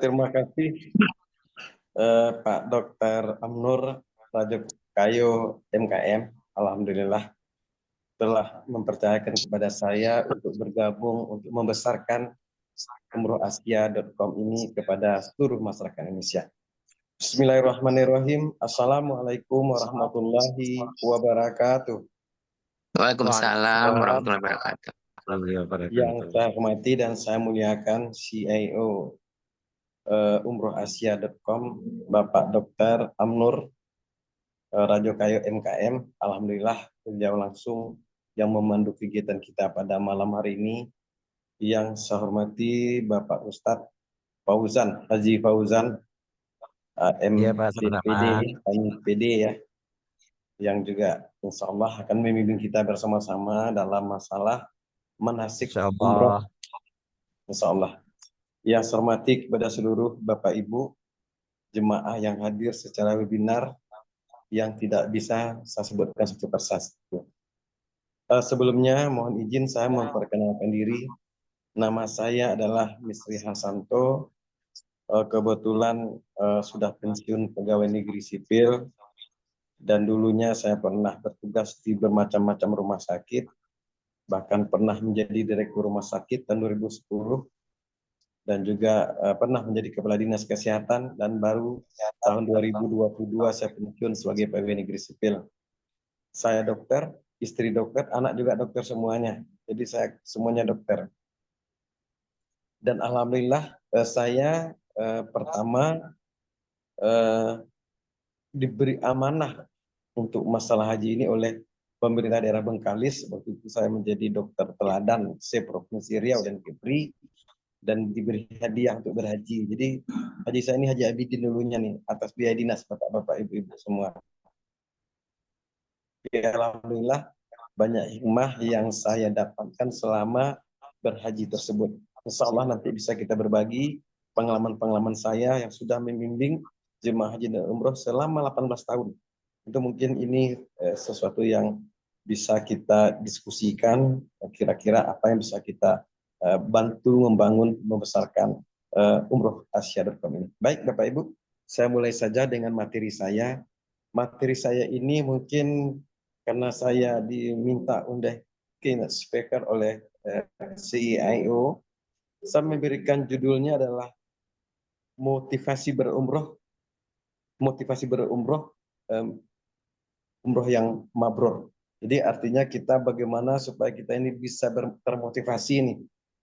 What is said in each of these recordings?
Terima kasih Pak Dr. Amnur Rajo Kayo MKM. Alhamdulillah telah mempercayakan kepada saya untuk bergabung untuk membesarkan umrohasia.com ini kepada seluruh masyarakat Indonesia. Bismillahirrahmanirrahim. Assalamualaikum warahmatullahi wabarakatuh. Waalaikumsalam warahmatullahi wabarakatuh. Yang saya hormati dan saya muliakan CIO umrohasia.com Bapak Dr. Amnur Rajo Kayo MKM. Alhamdulillah beliau langsung yang memandu kegiatan kita pada malam hari ini. Yang saya hormati Bapak Ustadz Fauzan, Haji Fauzan MPD ya, yang juga insya Allah akan membimbing kita bersama-sama dalam masalah manasik umroh. Insya Allah. Yang saya hormati kepada seluruh Bapak Ibu jemaah yang hadir secara webinar yang tidak bisa saya sebutkan satu persatu. Sebelumnya mohon izin saya memperkenalkan diri. Nama saya adalah Misri Hasanto. Kebetulan sudah pensiun pegawai negeri sipil dan dulunya saya pernah bertugas di bermacam-macam rumah sakit, bahkan pernah menjadi direktur rumah sakit tahun 2010 dan juga pernah menjadi kepala dinas kesehatan, dan baru tahun 2022 saya pensiun sebagai pegawai negeri sipil. Saya dokter, istri dokter, anak juga dokter semuanya. Jadi saya semuanya dokter. Dan alhamdulillah saya pertama diberi amanah untuk masalah haji ini oleh pemerintah daerah Bengkalis. Waktu itu saya menjadi dokter teladan se-Provinsi Riau dan Kepri, dan diberi hadiah untuk berhaji. Jadi haji saya ini Haji Abidin dulunya nih, atas biaya dinas bapak-bapak ibu-ibu semua. Ya, alhamdulillah banyak hikmah yang saya dapatkan selama berhaji tersebut. Insya Allah nanti bisa kita berbagi pengalaman-pengalaman saya yang sudah membimbing jemaah haji dan umroh selama 18 tahun. Itu mungkin ini sesuatu yang bisa kita diskusikan, kira-kira apa yang bisa kita bantu membangun, membesarkan umrohasia.com ini. Baik Bapak Ibu, saya mulai saja dengan materi saya. Materi saya ini mungkin karena saya diminta oleh keynote speaker oleh CIO, saya memberikan judulnya adalah motivasi berumroh, umroh yang mabrur. Jadi artinya kita bagaimana supaya kita ini bisa termotivasi nih.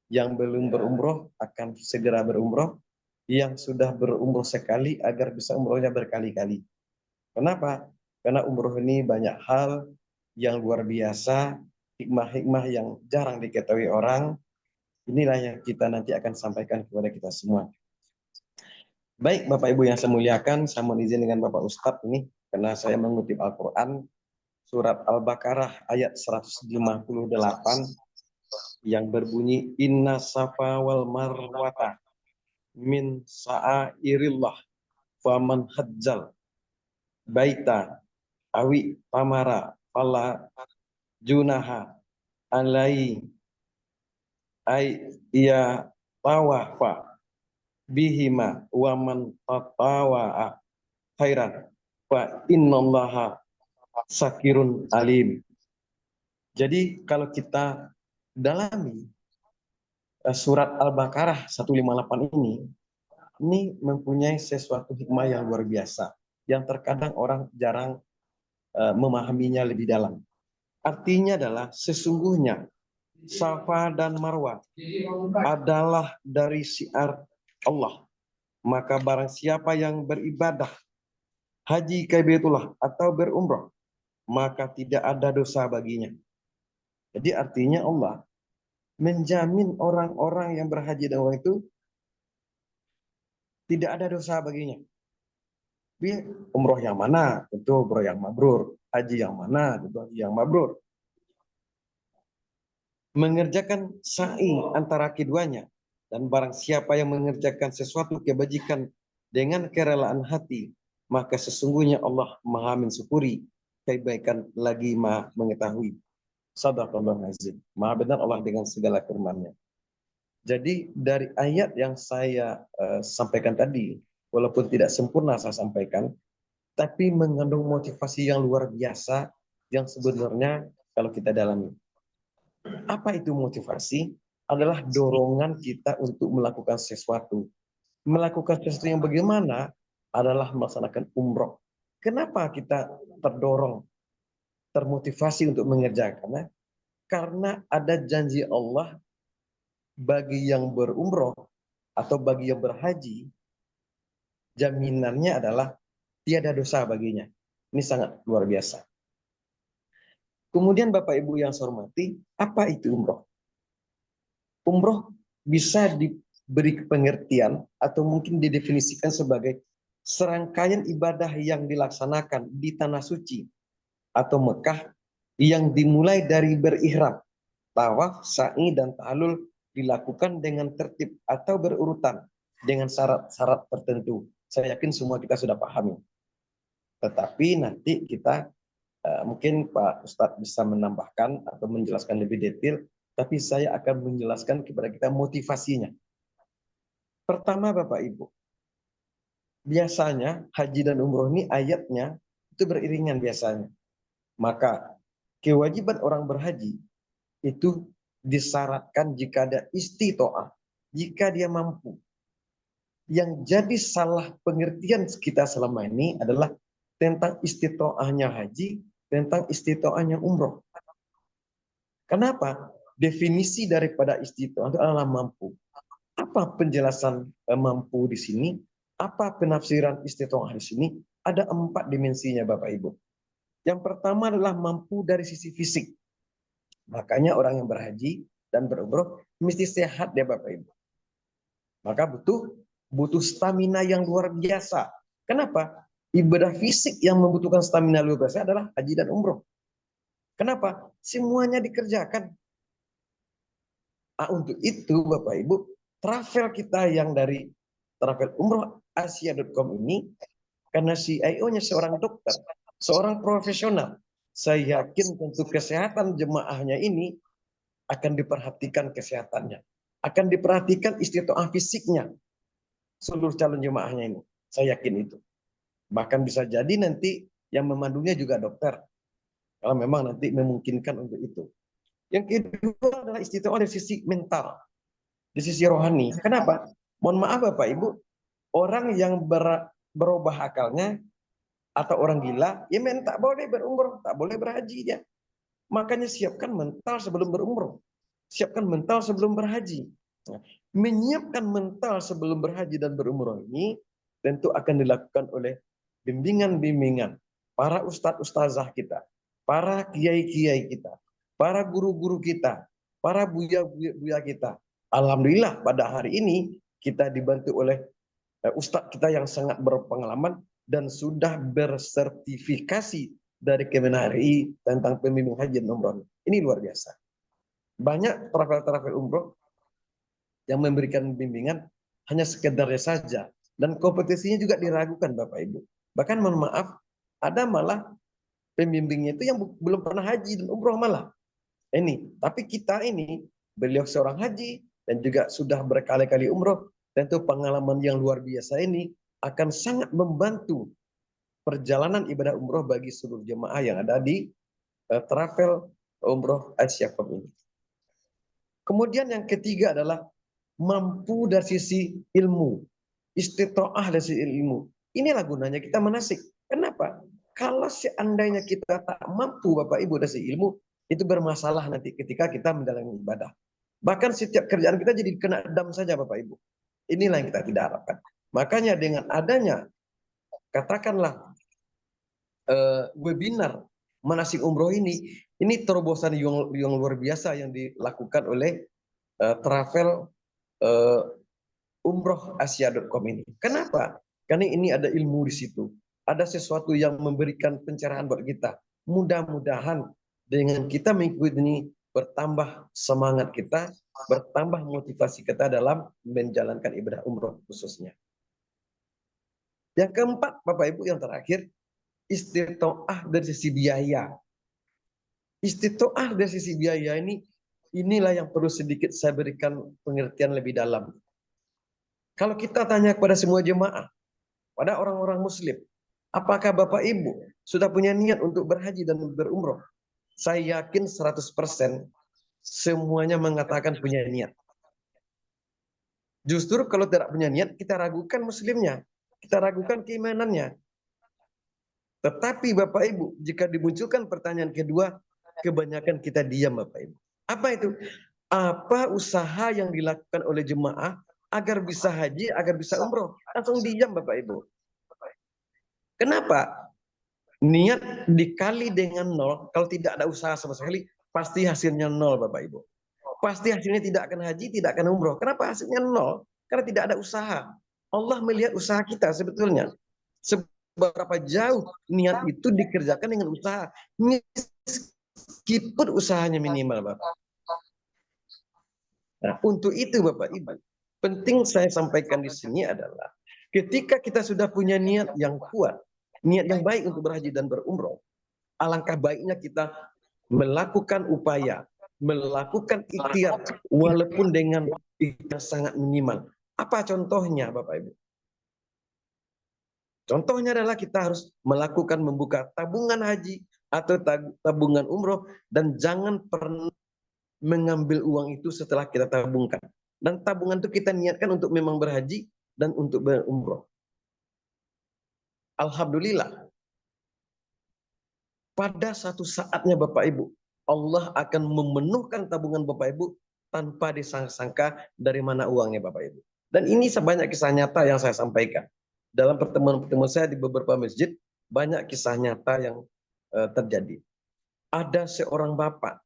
Yang belum berumroh akan segera berumroh, yang sudah berumroh sekali agar bisa umrohnya berkali-kali. Kenapa? Karena umroh ini banyak hal yang luar biasa, hikmah-hikmah yang jarang diketahui orang. Inilah yang kita nanti akan sampaikan kepada kita semua. Baik Bapak Ibu yang saya muliakan, saya mohon izin dengan Bapak Ustadz ini, karena saya mengutip Al-Quran, surat Al-Baqarah ayat 158, yang berbunyi, Inna safa wal marwata min sa'airillah faman hajjal baita awi tamara fala junaha alai ay iya tawafa bihima wa man tatawa'a khairan fa innallaha sakirun alim. Jadi kalau kita dalami surat Al-Baqarah 158 ini mempunyai sesuatu hikmah yang luar biasa yang terkadang orang jarang memahaminya lebih dalam. Artinya adalah sesungguhnya Safa dan Marwah adalah dari syiar Allah. Maka barang siapa yang beribadah haji ke Baitullah atau berumrah, maka tidak ada dosa baginya. Jadi artinya Allah menjamin orang-orang yang berhaji dan umrah itu tidak ada dosa baginya. Umroh yang mana? Tentu umroh yang mabrur. Haji yang mana? Tentu haji yang mabrur. Mengerjakan sa'i antara keduanya. Dan barang siapa yang mengerjakan sesuatu kebajikan dengan kerelaan hati, maka sesungguhnya Allah maha mensyukuri kebaikan lagi maha mengetahui. Sadaqallahul azim. Maha benar Allah dengan segala firman-Nya. Jadi dari ayat yang saya sampaikan tadi, walaupun tidak sempurna saya sampaikan, tapi mengandung motivasi yang luar biasa yang sebenarnya kalau kita dalami. Apa itu motivasi? Adalah dorongan kita untuk melakukan sesuatu. Melakukan sesuatu yang bagaimana adalah melaksanakan umroh. Kenapa kita terdorong, termotivasi untuk mengerjakannya? Karena ada janji Allah bagi yang berumroh atau bagi yang berhaji, jaminannya adalah tiada dosa baginya. Ini sangat luar biasa. Kemudian Bapak Ibu yang saya hormati, apa itu umroh? Umroh bisa diberi pengertian atau mungkin didefinisikan sebagai serangkaian ibadah yang dilaksanakan di tanah suci atau Mekah yang dimulai dari berihram, tawaf, sa'i, dan ta'alul dilakukan dengan tertib atau berurutan dengan syarat-syarat tertentu. Saya yakin semua kita sudah pahami. Tetapi nanti kita mungkin Pak Ustadz bisa menambahkan atau menjelaskan lebih detail, tapi saya akan menjelaskan kepada kita motivasinya. Pertama Bapak Ibu, biasanya haji dan umroh ini ayatnya itu beriringan biasanya. Maka kewajiban orang berhaji itu disyaratkan jika ada istitoah, jika dia mampu. Yang jadi salah pengertian kita selama ini adalah tentang istitoahnya haji, tentang istitoahnya umroh. Kenapa? Definisi daripada istitoah itu adalah mampu. Apa penjelasan mampu di sini? Apa penafsiran istitoah di sini? Ada 4 dimensinya Bapak Ibu. Yang pertama adalah mampu dari sisi fisik. Makanya orang yang berhaji dan berumroh mesti sehat ya Bapak Ibu. Maka butuh stamina yang luar biasa. Kenapa? Ibadah fisik yang membutuhkan stamina luar biasa adalah haji dan umroh. Kenapa? Semuanya dikerjakan. Untuk itu Bapak Ibu, travel kita yang dari travel umroh Asia.com ini, karena CIO-nya seorang dokter, seorang profesional, saya yakin tentu kesehatan jemaahnya ini akan diperhatikan kesehatannya. Akan diperhatikan istitoah fisiknya seluruh calon jemaahnya ini. Saya yakin itu. Bahkan bisa jadi nanti yang memandunya juga dokter. Kalau memang nanti memungkinkan untuk itu. Yang kedua adalah istitoah dari sisi mental. Di sisi rohani. Kenapa? Mohon maaf Bapak Ibu, orang yang berubah akalnya atau orang gila, ya tak boleh berumroh, tak boleh berhaji dia. Makanya siapkan mental sebelum berumroh. Siapkan mental sebelum berhaji. Nah, menyiapkan mental sebelum berhaji dan berumroh ini tentu akan dilakukan oleh bimbingan-bimbingan para ustadz-ustazah kita, para kiai-kiai kita, para guru-guru kita, para buya-buya kita. Alhamdulillah pada hari ini kita dibantu oleh ustadz kita yang sangat berpengalaman dan sudah bersertifikasi dari Kementerian RI tentang pembimbing haji dan umroh. Ini luar biasa. Banyak travel-travel umroh yang memberikan bimbingan hanya sekedarnya saja. Dan kompetisinya juga diragukan Bapak Ibu. Bahkan mohon maaf, ada malah pembimbingnya itu yang belum pernah haji dan umroh malah. Tapi kita ini, beliau seorang haji dan juga sudah berkali-kali umroh, tentu pengalaman yang luar biasa ini akan sangat membantu perjalanan ibadah umroh bagi seluruh jemaah yang ada di travel umroh Asia.com ini. Kemudian yang ketiga adalah mampu dari sisi ilmu. Istitoah dari sisi ilmu. Inilah gunanya kita manasik. Kenapa? Kalau seandainya kita tak mampu Bapak Ibu dari sisi ilmu, itu bermasalah nanti ketika kita menjalani ibadah. Bahkan setiap kerjaan kita jadi kena dam saja Bapak Ibu. Inilah yang kita tidak harapkan. Makanya dengan adanya, katakanlah, webinar manasik umroh ini terobosan yang luar biasa yang dilakukan oleh travel umroh Asia.com ini. Kenapa? Karena ini ada ilmu di situ. Ada sesuatu yang memberikan pencerahan buat kita. Mudah-mudahan dengan kita mengikuti ini bertambah semangat kita, bertambah motivasi kita dalam menjalankan ibadah umroh khususnya. Yang keempat, Bapak Ibu, yang terakhir, istitoah dari sisi biaya. Istitoah dari sisi biaya ini inilah yang perlu sedikit saya berikan pengertian lebih dalam. Kalau kita tanya kepada semua jemaah, pada orang-orang muslim, apakah Bapak Ibu sudah punya niat untuk berhaji dan berumroh? Saya yakin 100% semuanya mengatakan punya niat. Justru kalau tidak punya niat, kita ragukan muslimnya. Kita ragukan keimanannya. Tetapi Bapak Ibu, jika dimunculkan pertanyaan kedua, kebanyakan kita diam Bapak Ibu. Apa itu? Apa usaha yang dilakukan oleh jemaah agar bisa haji, agar bisa umroh? Langsung diam Bapak Ibu. Kenapa? Niat dikali dengan nol, kalau tidak ada usaha sama sekali, pasti hasilnya nol Bapak Ibu. Pasti hasilnya tidak akan haji, tidak akan umroh. Kenapa hasilnya nol? Karena tidak ada usaha. Allah melihat usaha kita sebetulnya. Seberapa jauh niat itu dikerjakan dengan usaha. Meskipun usahanya minimal Bapak. Nah, untuk itu Bapak Ibu, penting saya sampaikan di sini adalah ketika kita sudah punya niat yang kuat, niat yang baik untuk berhaji dan berumroh, alangkah baiknya kita melakukan upaya, melakukan ikhtiar walaupun dengan ikhtiar sangat minimal. Apa contohnya Bapak Ibu? Contohnya adalah kita harus melakukan membuka tabungan haji atau tabungan umroh dan jangan pernah mengambil uang itu setelah kita tabungkan. Dan tabungan itu kita niatkan untuk memang berhaji dan untuk berumroh. Alhamdulillah, pada satu saatnya Bapak Ibu, Allah akan memenuhkan tabungan Bapak Ibu tanpa disangka-sangka dari mana uangnya Bapak Ibu. Dan ini sebanyak kisah nyata yang saya sampaikan. Dalam pertemuan-pertemuan saya di beberapa masjid, banyak kisah nyata yang terjadi. Ada seorang bapak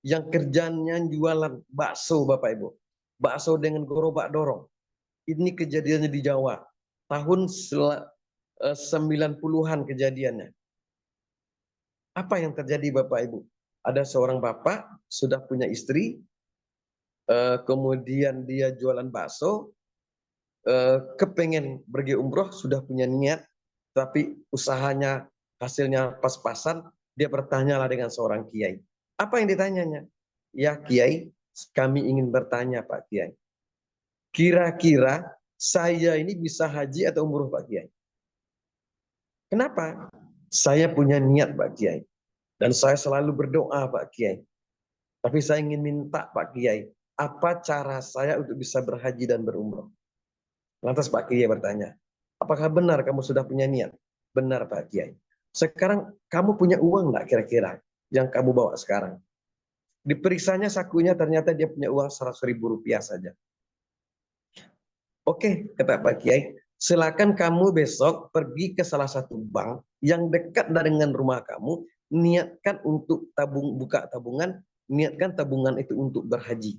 yang kerjanya jualan bakso Bapak Ibu. Bakso dengan gerobak dorong. Ini kejadiannya di Jawa. Tahun 90-an kejadiannya. Apa yang terjadi Bapak Ibu? Ada seorang bapak sudah punya istri, kemudian dia jualan bakso, kepengen pergi umroh, sudah punya niat, tapi usahanya hasilnya pas-pasan, dia bertanyalah dengan seorang kiai. Apa yang ditanyanya? Ya Kiai, kami ingin bertanya Pak Kiai. Kira-kira saya ini bisa haji atau umroh Pak Kiai? Kenapa? Saya punya niat Pak Kiai. Dan saya selalu berdoa Pak Kiai. Tapi saya ingin minta Pak Kiai, apa cara saya untuk bisa berhaji dan berumroh? Lantas Pak Kiai bertanya, apakah benar kamu sudah punya niat? Benar Pak Kiai. Sekarang kamu punya uang nggak kira-kira yang kamu bawa sekarang? Diperiksanya sakunya, ternyata dia punya uang 100.000 rupiah saja. Oke, kata Pak Kiai, silakan kamu besok pergi ke salah satu bank yang dekat dengan rumah kamu, niatkan untuk buka tabungan, niatkan tabungan itu untuk berhaji.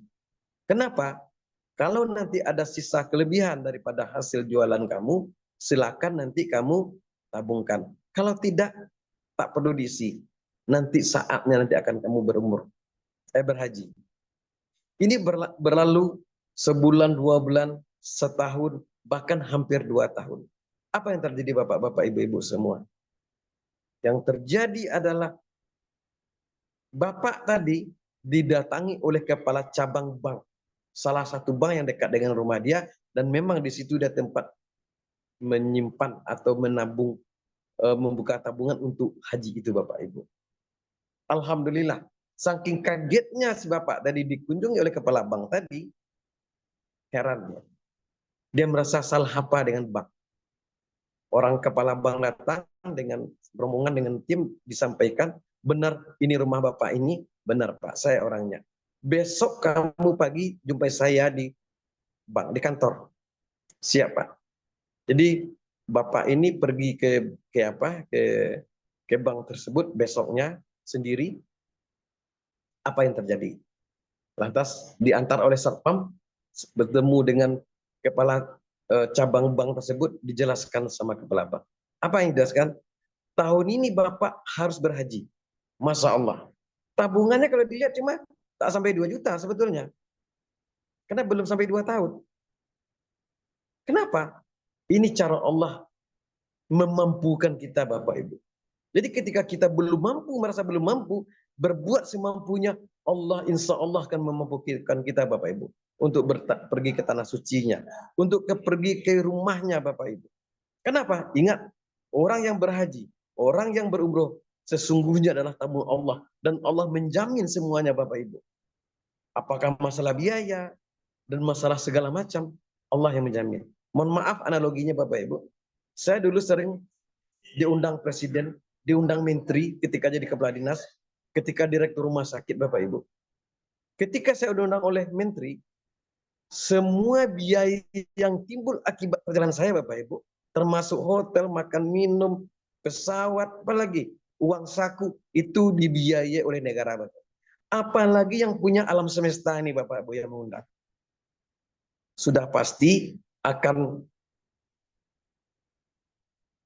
Kenapa? Kalau nanti ada sisa kelebihan daripada hasil jualan kamu, silakan nanti kamu tabungkan. Kalau tidak, tak perlu diisi. Nanti saatnya nanti akan kamu berhaji. Ini berlalu sebulan, 2 bulan, setahun, bahkan hampir 2 tahun. Apa yang terjadi Bapak-bapak, Ibu-ibu semua? Yang terjadi adalah Bapak tadi didatangi oleh kepala cabang bank. Salah satu bank yang dekat dengan rumah dia, dan memang di situ dia tempat menyimpan atau menabung, membuka tabungan untuk haji itu Bapak Ibu. Alhamdulillah, saking kagetnya si Bapak tadi dikunjungi oleh kepala bank tadi, heran dia. Dia merasa salah apa dengan bank. Orang kepala bank datang dengan rombongan dengan tim, disampaikan, benar ini rumah Bapak ini, benar Pak, saya orangnya. Besok kamu pagi jumpai saya di bank, di kantor. Siap Pak. Jadi Bapak ini pergi ke bank tersebut besoknya sendiri. Apa yang terjadi? Lantas diantar oleh satpam, bertemu dengan kepala cabang bank tersebut, dijelaskan sama kepala bank. Apa yang dijelaskan? Tahun ini Bapak harus berhaji. Masya Allah. Tabungannya kalau dilihat cuma tak sampai 2 juta sebetulnya. Karena belum sampai 2 tahun. Kenapa? Ini cara Allah memampukan kita Bapak Ibu. Jadi ketika kita belum mampu, merasa belum mampu, berbuat semampunya, Allah insya Allah akan memampukan kita Bapak Ibu untuk pergi ke tanah sucinya, untuk pergi ke rumahnya Bapak Ibu. Kenapa? Ingat, orang yang berhaji, orang yang berumroh, sesungguhnya adalah tamu Allah. Dan Allah menjamin semuanya Bapak Ibu. Apakah masalah biaya dan masalah segala macam, Allah yang menjamin. Mohon maaf analoginya Bapak Ibu. Saya dulu sering diundang presiden, diundang menteri ketika jadi kepala dinas, ketika direktur rumah sakit Bapak Ibu. Ketika saya diundang oleh menteri, semua biaya yang timbul akibat perjalanan saya Bapak Ibu, termasuk hotel, makan minum, pesawat, apalagi uang saku, itu dibiayai oleh negara Bapak. Apalagi yang punya alam semesta ini Bapak Ibu yang mengundang. Sudah pasti akan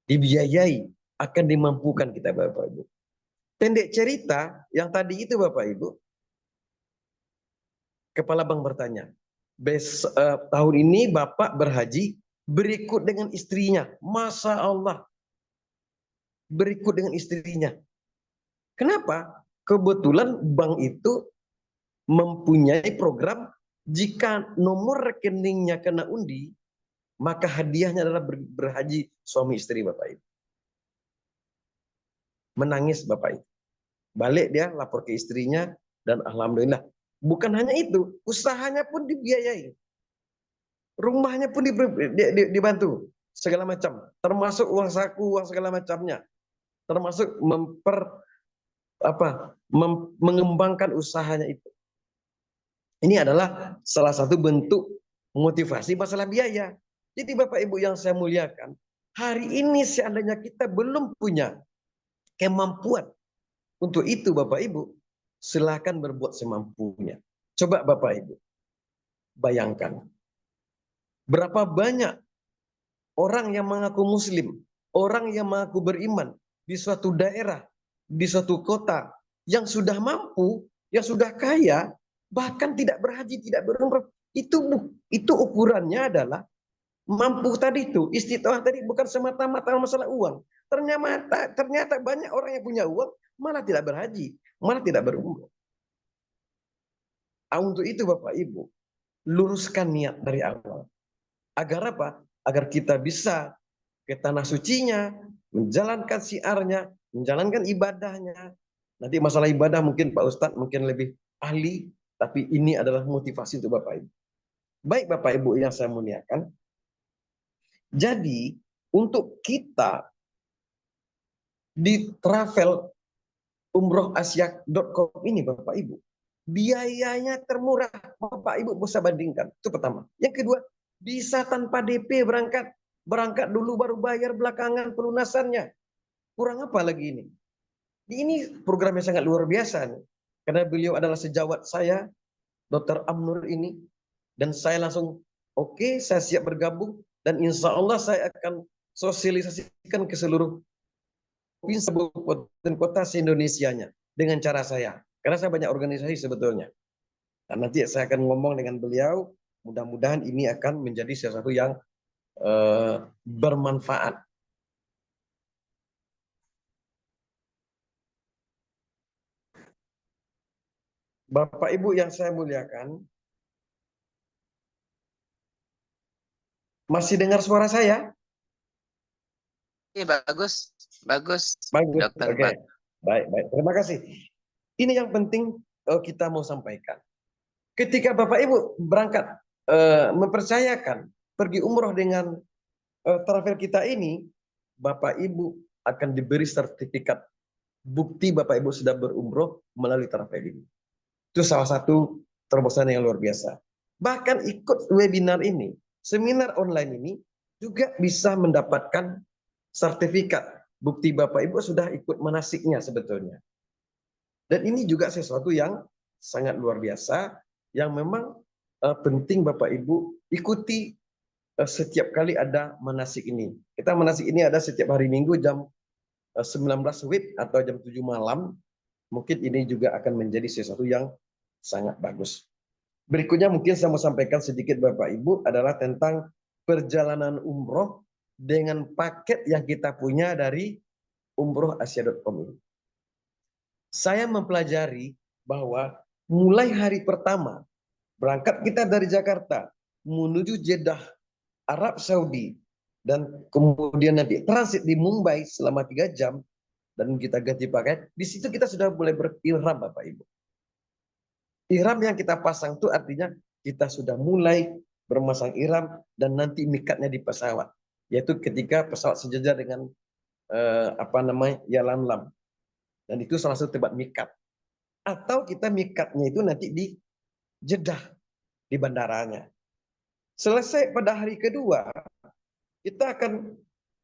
dibiayai, akan dimampukan kita Bapak Ibu. Pendek cerita yang tadi itu Bapak Ibu, kepala bank bertanya, tahun ini Bapak berhaji berikut dengan istrinya. Masya Allah. Berikut dengan istrinya. Kenapa? Kebetulan bank itu mempunyai program jika nomor rekeningnya kena undi, maka hadiahnya adalah berhaji suami istri Bapak Ibu. Menangis Bapak Ibu. Balik dia lapor ke istrinya dan alhamdulillah. Bukan hanya itu, usahanya pun dibiayai. Rumahnya pun dibantu segala macam, termasuk uang saku, uang segala macamnya, termasuk mengembangkan usahanya itu. Ini adalah salah satu bentuk motivasi masalah biaya. Jadi Bapak Ibu yang saya muliakan, hari ini seandainya kita belum punya kemampuan untuk itu Bapak Ibu, silakan berbuat semampunya. Coba Bapak Ibu bayangkan, berapa banyak orang yang mengaku muslim, orang yang mengaku beriman di suatu daerah, di suatu kota yang sudah mampu, yang sudah kaya, bahkan tidak berhaji, tidak berumrah. Itu ukurannya adalah mampu tadi itu. Istiqomah tadi bukan semata-mata masalah uang. Ternyata banyak orang yang punya uang malah tidak berhaji, malah tidak berumrah. Untuk itu Bapak Ibu, luruskan niat dari awal. Agar apa? Agar kita bisa ke tanah sucinya, menjalankan syiarnya, menjalankan ibadahnya. Nanti masalah ibadah mungkin Pak Ustadz mungkin lebih ahli, tapi ini adalah motivasi untuk Bapak Ibu. Baik Bapak Ibu yang saya muliakan. Jadi untuk kita di travel umrohasia.com ini Bapak Ibu, biayanya termurah. Bapak Ibu bisa bandingkan. Itu pertama. Yang kedua, bisa tanpa DP berangkat. Berangkat dulu baru bayar belakangan pelunasannya. Kurang apa lagi ini? Ini program yang sangat luar biasa nih. Karena beliau adalah sejawat saya, Dr. Amnur ini. Dan saya langsung, oke, saya siap bergabung. Dan insya Allah saya akan sosialisasikan ke seluruh provinsi dan kota se-Indonesianya. Dengan cara saya. Karena saya banyak organisasi sebetulnya. Dan nanti saya akan ngomong dengan beliau. Mudah-mudahan ini akan menjadi sesuatu yang bermanfaat. Bapak Ibu yang saya muliakan, masih dengar suara saya? Iya, bagus. Bagus, Bagus, dokter. oke. Baik, baik. Terima kasih. Ini yang penting kita mau sampaikan. Ketika Bapak Ibu berangkat mempercayakan pergi umroh dengan travel kita ini, Bapak Ibu akan diberi sertifikat bukti Bapak Ibu sudah berumroh melalui travel ini. Itu salah satu terobosan yang luar biasa. Bahkan ikut webinar ini, seminar online ini juga bisa mendapatkan sertifikat bukti Bapak Ibu sudah ikut manasiknya sebetulnya. Dan ini juga sesuatu yang sangat luar biasa yang memang penting Bapak Ibu ikuti setiap kali ada manasik ini. Kita manasik ini ada setiap hari Minggu jam 19 WIB atau jam 7 malam. Mungkin ini juga akan menjadi sesuatu yang sangat bagus. Berikutnya mungkin saya mau sampaikan sedikit Bapak Ibu adalah tentang perjalanan umroh dengan paket yang kita punya dari umrohasia.com ini. Saya mempelajari bahwa mulai hari pertama berangkat kita dari Jakarta menuju Jeddah, Arab Saudi, dan kemudian nanti transit di Mumbai selama 3 jam, dan kita ganti pakaian, di situ kita sudah mulai berilham, Bapak Ibu. Ihram yang kita pasang itu artinya kita sudah mulai bermasang ihram dan nanti mikatnya di pesawat, yaitu ketika pesawat sejajar dengan Yalamlam, dan itu salah satu tempat mikat. Atau kita mikatnya itu nanti di Jeddah, di bandaranya. Selesai pada hari kedua, kita akan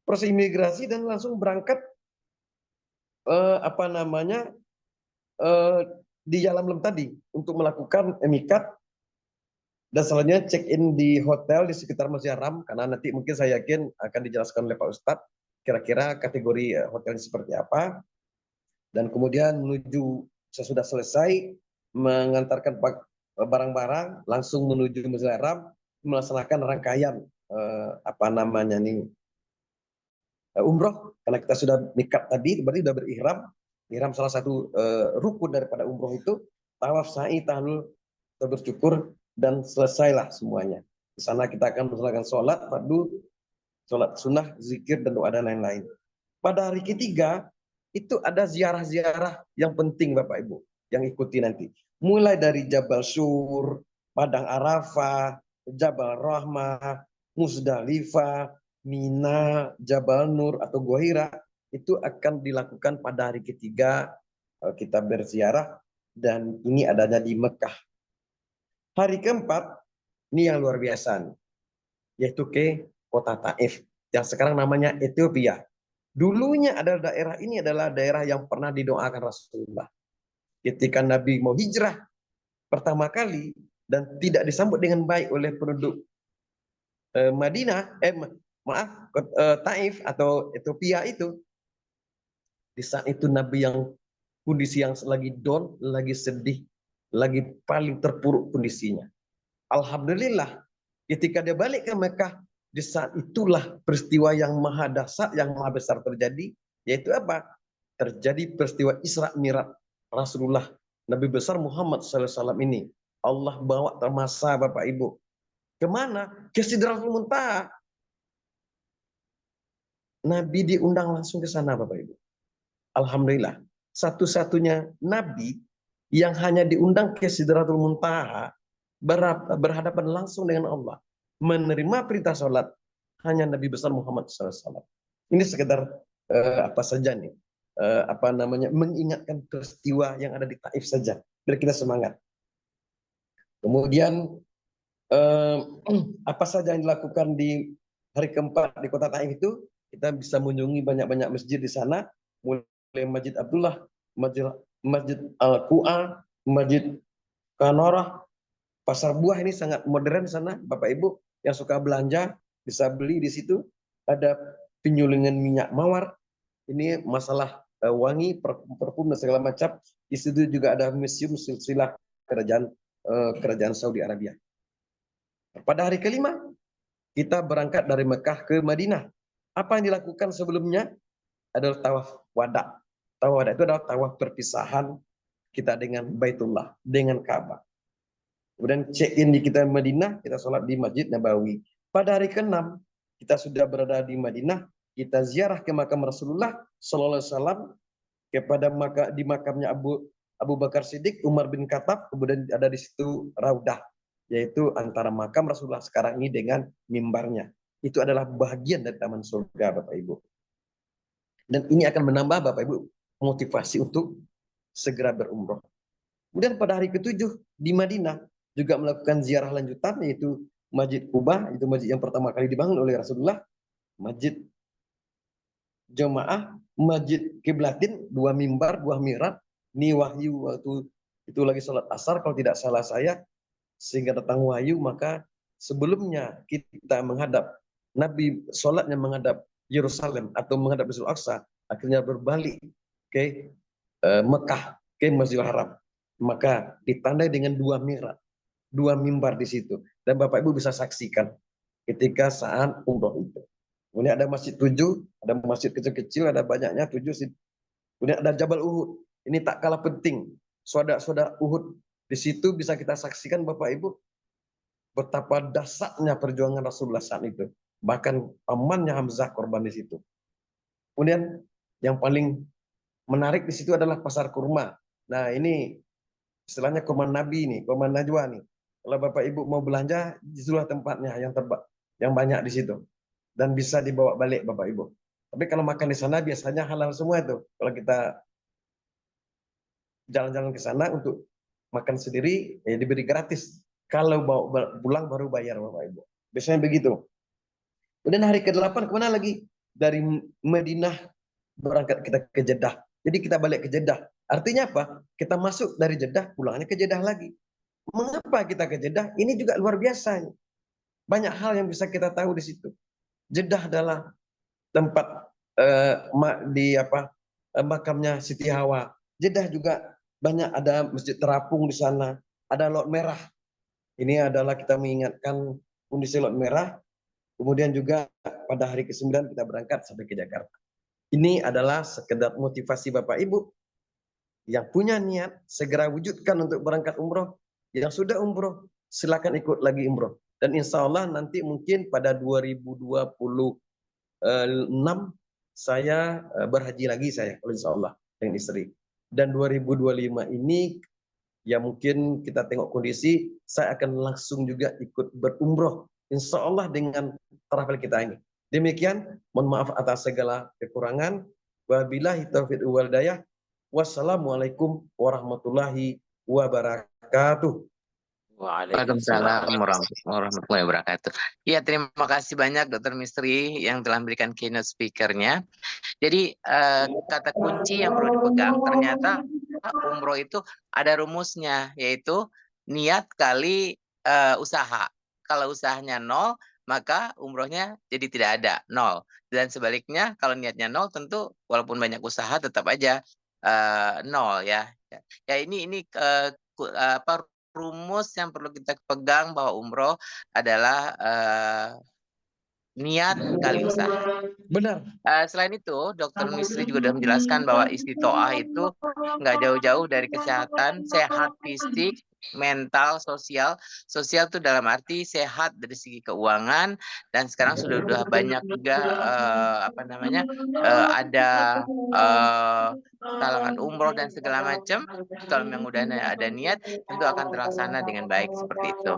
proses imigrasi dan langsung berangkat di Yalamlam tadi untuk melakukan mikat, dan selanjutnya check in di hotel di sekitar Masjidil Haram, karena nanti mungkin saya yakin akan dijelaskan oleh Pak Ustadz kira-kira kategori hotelnya seperti apa, dan kemudian menuju sesudah selesai mengantarkan barang-barang langsung menuju Masjidil Haram melaksanakan rangkaian umroh, karena kita sudah mikat tadi berarti sudah berihram. Ihram salah satu rukun daripada umroh itu tawaf, sa'i, tahlul, bersyukur, dan selesailah semuanya. Di sana kita akan melaksanakan sholat fardu, sholat sunnah, zikir, dan doa dan lain-lain. Pada hari ketiga itu ada ziarah-ziarah yang penting, Bapak Ibu, yang ikuti nanti. Mulai dari Jabal Sur, Padang Arafah, Jabal Rahmah, Musdalifah, Mina, Jabal Nur atau Gua Hira, itu akan dilakukan pada hari ketiga kita berziarah, dan ini adanya di Mekah. Hari keempat, ini yang luar biasa, yaitu ke kota Taif, yang sekarang namanya Ethiopia. Dulunya adalah daerah ini adalah daerah yang pernah didoakan Rasulullah. Ketika Nabi mau hijrah pertama kali dan tidak disambut dengan baik oleh penduduk Taif atau Ethiopia itu, di saat itu Nabi yang kondisi yang lagi down, lagi sedih, lagi paling terpuruk kondisinya. Alhamdulillah, ketika dia balik ke Mekah, di saat itulah peristiwa yang maha dahsyat, yang maha besar terjadi, yaitu apa? Terjadi peristiwa Isra Mi'raj Rasulullah Nabi besar Muhammad SAW ini. Allah bawa termasa, Bapak Ibu. Kemana? Ke Sidratul Muntaha. Nabi diundang langsung ke sana, Bapak Ibu. Alhamdulillah. Satu-satunya Nabi yang hanya diundang ke Sidratul Muntaha, berhadapan langsung dengan Allah, menerima perintah sholat, hanya Nabi besar Muhammad SAW. Ini sekedar apa saja nih, mengingatkan peristiwa yang ada di Taif saja, biar kita semangat. Kemudian apa saja yang dilakukan di hari keempat di kota Taif itu, kita bisa mengunjungi banyak-banyak masjid di sana, mulai Masjid Abdullah, Masjid Al-Qu'a, Masjid Kanorah, Pasar Buah ini sangat modern di sana, Bapak Ibu yang suka belanja bisa beli di situ. Ada penyulingan minyak mawar, ini masalah wangi, parfum dan segala macam. Di situ juga ada museum silsilah kerajaan Saudi Arabia. Pada hari kelima kita berangkat dari Mekah ke Madinah. Apa yang dilakukan sebelumnya adalah tawaf wada. Tawaf wada itu adalah tawaf perpisahan kita dengan Baitullah, dengan Ka'bah. Kemudian check-in di kita Madinah, kita sholat di Masjid Nabawi. Pada hari ke-6, kita sudah berada di Madinah, kita ziarah ke makam Rasulullah Sallallahu Alaihi Wasallam, di makamnya Abu Bakar Siddiq, Umar bin Khattab, kemudian ada di situ Raudah, yaitu antara makam Rasulullah sekarang ini dengan mimbarnya. Itu adalah bagian dari taman surga, Bapak Ibu. Dan ini akan menambah, Bapak Ibu, motivasi untuk segera berumroh. Kemudian pada hari ke-7 di Madinah juga melakukan ziarah lanjutan, yaitu Masjid Quba, itu masjid yang pertama kali dibangun oleh Rasulullah, Masjid Jamaah, Masjid Kiblatin, 2 mimbar, 2 mihrab. Ini wahyu waktu itu lagi sholat asar kalau tidak salah saya, sehingga datang wahyu, maka sebelumnya kita menghadap, Nabi sholatnya menghadap Yerusalem atau menghadap Masjidil Aqsa, akhirnya berbalik ke Mekah, ke Masjidil Haram. Maka ditandai dengan 2 mihrab, 2 mimbar di situ. Dan Bapak Ibu bisa saksikan ketika saat umroh itu. Kemudian ada masjid 7, ada masjid kecil-kecil, ada banyaknya 7. Kemudian ada Jabal Uhud. Ini tak kalah penting. Saudara-saudara Uhud Di situ bisa kita saksikan Bapak Ibu betapa dahsyatnya perjuangan Rasulullah saat itu. Bahkan pamannya Hamzah korban di situ. Kemudian yang paling menarik di situ adalah pasar kurma. Nah, ini istilahnya kurma Nabi nih, kurma Najwa nih. Kalau Bapak Ibu mau belanja, itulah tempatnya yang banyak di situ dan bisa dibawa balik Bapak Ibu. Tapi kalau makan di sana biasanya halal semua itu. Kalau kita jalan-jalan ke sana untuk makan sendiri, ya diberi gratis. Kalau bawa pulang baru bayar Bapak Ibu. Biasanya begitu. Kemudian hari ke-8 kemana lagi? Dari Madinah berangkat kita ke Jeddah. Jadi kita balik ke Jeddah. Artinya apa? Kita masuk dari Jeddah, pulangnya ke Jeddah lagi. Mengapa kita ke Jeddah? Ini juga luar biasa. Banyak hal yang bisa kita tahu di situ. Jeddah adalah tempat makamnya Siti Hawa. Jeddah juga banyak ada masjid terapung di sana, ada Laut Merah. Ini adalah kita mengingatkan kondisi Laut Merah. Kemudian juga pada hari ke-9 kita berangkat sampai ke Jakarta. Ini adalah sekedar motivasi Bapak Ibu yang punya niat segera wujudkan untuk berangkat umroh. Yang sudah umroh silakan ikut lagi umroh. Dan insya Allah nanti mungkin pada 2026 saya berhaji lagi saya, kalau insya Allah dengan istri. Dan 2025 ini ya mungkin kita tengok kondisi, saya akan langsung juga ikut berumroh. Insya Allah dengan travel kita ini. Demikian, mohon maaf atas segala kekurangan. Wabillahi taufiq wal hidayah. Wassalamualaikum warahmatullahi wabarakatuh. Waalaikumsalam warahmatullahi wabarakatuh. Ya, terima kasih banyak Dokter Misteri yang telah memberikan keynote speaker-nya. Jadi kata kunci yang perlu dipegang ternyata umroh itu ada rumusnya, yaitu niat kali usaha. Kalau usahanya nol, maka umrohnya jadi tidak ada, nol. Dan sebaliknya kalau niatnya nol, tentu walaupun banyak usaha tetap aja nol ya. Ya ini apa rumus yang perlu kita pegang bahwa umroh adalah niat kali usaha. Benar. Selain itu, Dokter Misri juga sudah menjelaskan bahwa istitoah itu nggak jauh-jauh dari kesehatan, sehat fisik, mental, sosial. Sosial itu dalam arti sehat dari segi keuangan, dan sekarang sudah banyak juga ada talangan umroh dan segala macam. Kalau memang udah ada niat, tentu akan terlaksana dengan baik seperti itu.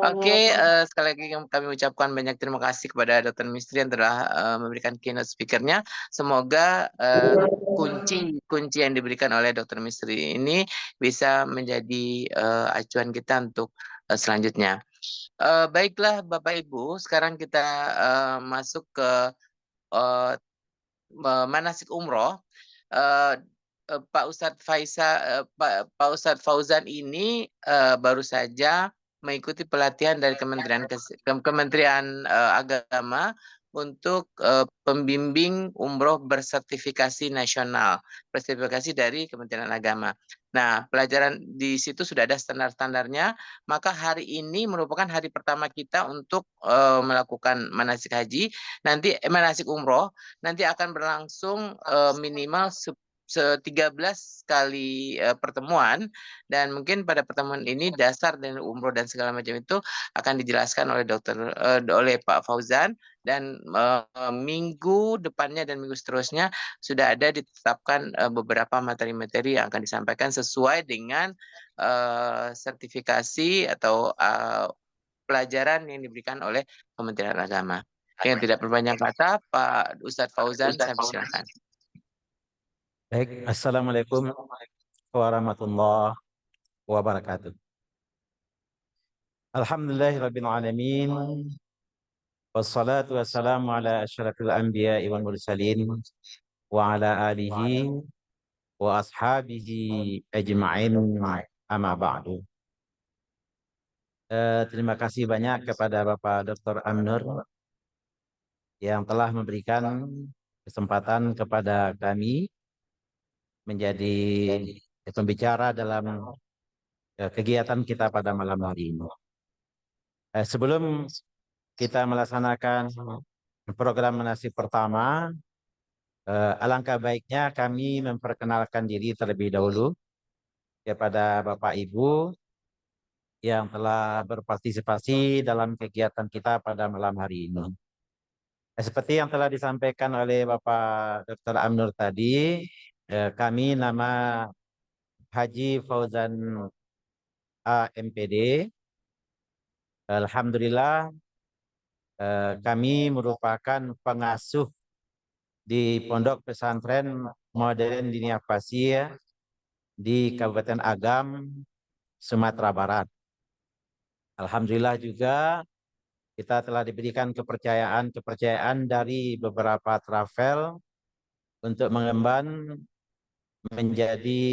Oke, sekali lagi kami ucapkan banyak terima kasih kepada Dr. Mistri yang telah memberikan keynote speaker-nya. Semoga kunci yang diberikan oleh Dr. Mistri ini bisa menjadi acuan kita untuk selanjutnya. Baiklah Bapak Ibu, sekarang kita masuk ke manasik umroh. Pak Ustadz Fauzan ini baru saja mengikuti pelatihan dari Kementerian Agama untuk pembimbing umroh bersertifikasi nasional, bersertifikasi dari Kementerian Agama. Nah, pelajaran di situ sudah ada standar-standarnya, maka hari ini merupakan hari pertama kita untuk melakukan manasik haji, nanti manasik umroh, nanti akan berlangsung minimal 13 kali pertemuan, dan mungkin pada pertemuan ini dasar dan umroh dan segala macam itu akan dijelaskan oleh Pak Fauzan, dan minggu depannya dan minggu seterusnya sudah ada ditetapkan beberapa materi-materi yang akan disampaikan sesuai dengan sertifikasi atau pelajaran yang diberikan oleh Kementerian Agama. Yang tidak berbanyak kata, Pak Ustadz Fauzan, saya persilakan. Baik, Assalamualaikum warahmatullahi wabarakatuh. Alhamdulillahirabbil alamin. Wassalatu wassalamu ala asyrafil anbiya'i wal mursalin wa ala alihi wa ashabihi ajma'in, amma ba'du. Terima kasih banyak kepada Bapak Dr. Amnur yang telah memberikan kesempatan kepada kami menjadi pembicara dalam kegiatan kita pada malam hari ini. Sebelum kita melaksanakan program manasik pertama, alangkah baiknya kami memperkenalkan diri terlebih dahulu. kepada Bapak Ibu yang telah berpartisipasi dalam kegiatan kita pada malam hari ini. Seperti yang telah disampaikan oleh Bapak Dr. Amnur tadi, kami nama Haji Fauzan MPD. Alhamdulillah kami merupakan pengasuh di Pondok Pesantren Modern Diniyah Fasih di Kabupaten Agam, Sumatera Barat. Alhamdulillah juga kita telah diberikan kepercayaan dari beberapa travel untuk mengemban menjadi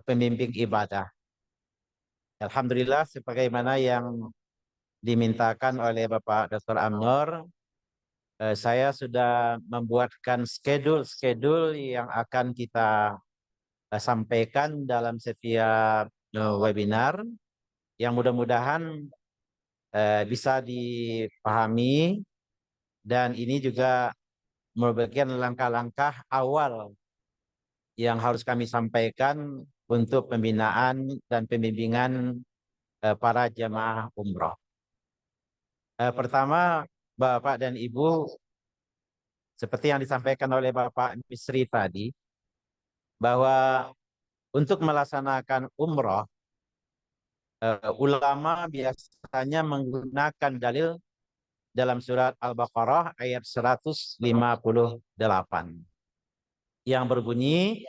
pembimbing ibadah. Alhamdulillah sebagaimana yang dimintakan oleh Bapak Dr. Amnur, saya sudah membuatkan schedule yang akan kita sampaikan dalam setiap webinar yang mudah-mudahan bisa dipahami, dan ini juga merupakan langkah-langkah awal yang harus kami sampaikan untuk pembinaan dan pembimbingan para jemaah umroh. Pertama, Bapak dan Ibu, seperti yang disampaikan oleh Bapak Misri tadi, bahwa untuk melaksanakan umroh, ulama biasanya menggunakan dalil dalam surat Al-Baqarah ayat 158 yang berbunyi,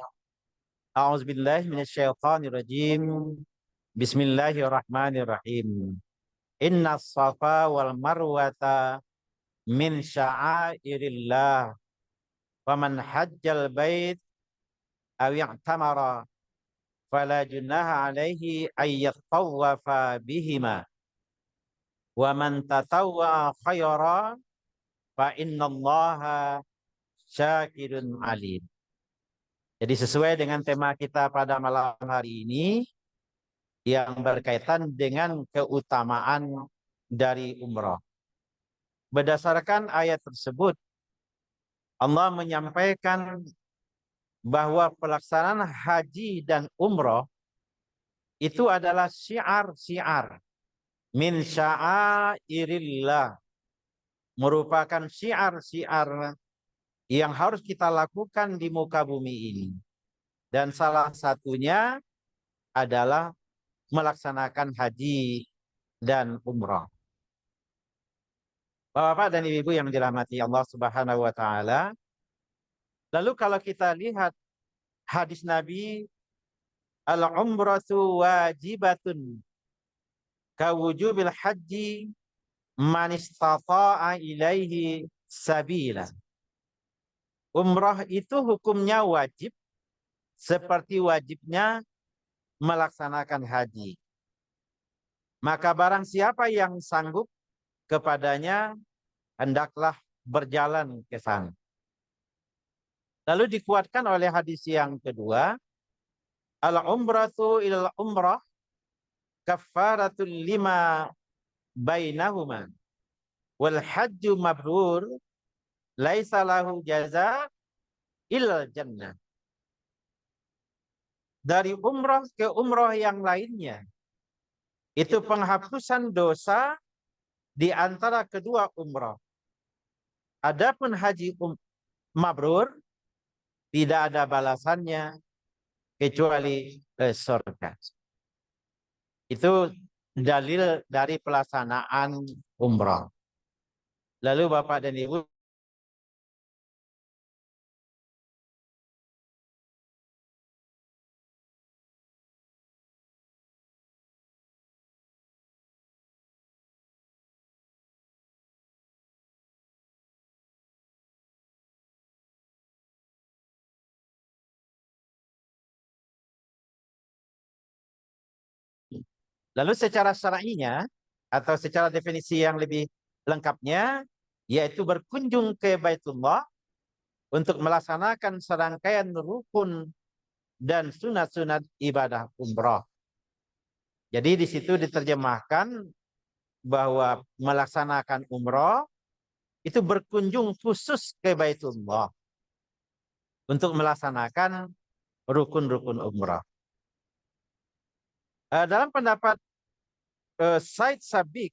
A'udzubillahi minasyaitonirrajim. Bismillahirrahmanirrahim. Inna safa wal marwata min sya'airillah. Faman hajjal bait aw i'tamara fala junaha alaihi ayyatawafa bihima. Wa man tatawwa khayra fa innallaha syakirun alim. Jadi sesuai dengan tema kita pada malam hari ini yang berkaitan dengan keutamaan dari umrah. Berdasarkan ayat tersebut, Allah menyampaikan bahwa pelaksanaan haji dan umrah itu adalah syiar-syiar min sya'airillah, merupakan syiar-syiar yang harus kita lakukan di muka bumi ini. Dan salah satunya adalah melaksanakan haji dan umrah. Bapak-bapak dan ibu-ibu yang dirahmati Allah Subhanahu wa taala, lalu kalau kita lihat hadis Nabi, al-umratu wajibatun kawujubil haji man istata'a ilaihi sabila. Umrah itu hukumnya wajib seperti wajibnya melaksanakan haji. Maka barang siapa yang sanggup kepadanya, hendaklah berjalan ke sana. Lalu dikuatkan oleh hadis yang kedua, al-umratu ilal umrah kafaratul lima bainahuma wal hajju mabrur laisa lahu jaza illal jannah. Dari umrah ke umrah yang lainnya, itu penghapusan dosa di antara kedua umrah. Adapun haji mabrur tidak ada balasannya kecuali surga. Itu dalil dari pelaksanaan umrah. Lalu Bapak dan Ibu, lalu secara syar'inya atau secara definisi yang lebih lengkapnya, yaitu berkunjung ke Baitullah untuk melaksanakan serangkaian rukun dan sunat-sunat ibadah umrah. Jadi di situ diterjemahkan bahwa melaksanakan umrah itu berkunjung khusus ke Baitullah untuk melaksanakan rukun-rukun umrah. Dalam pendapat Said Sabiq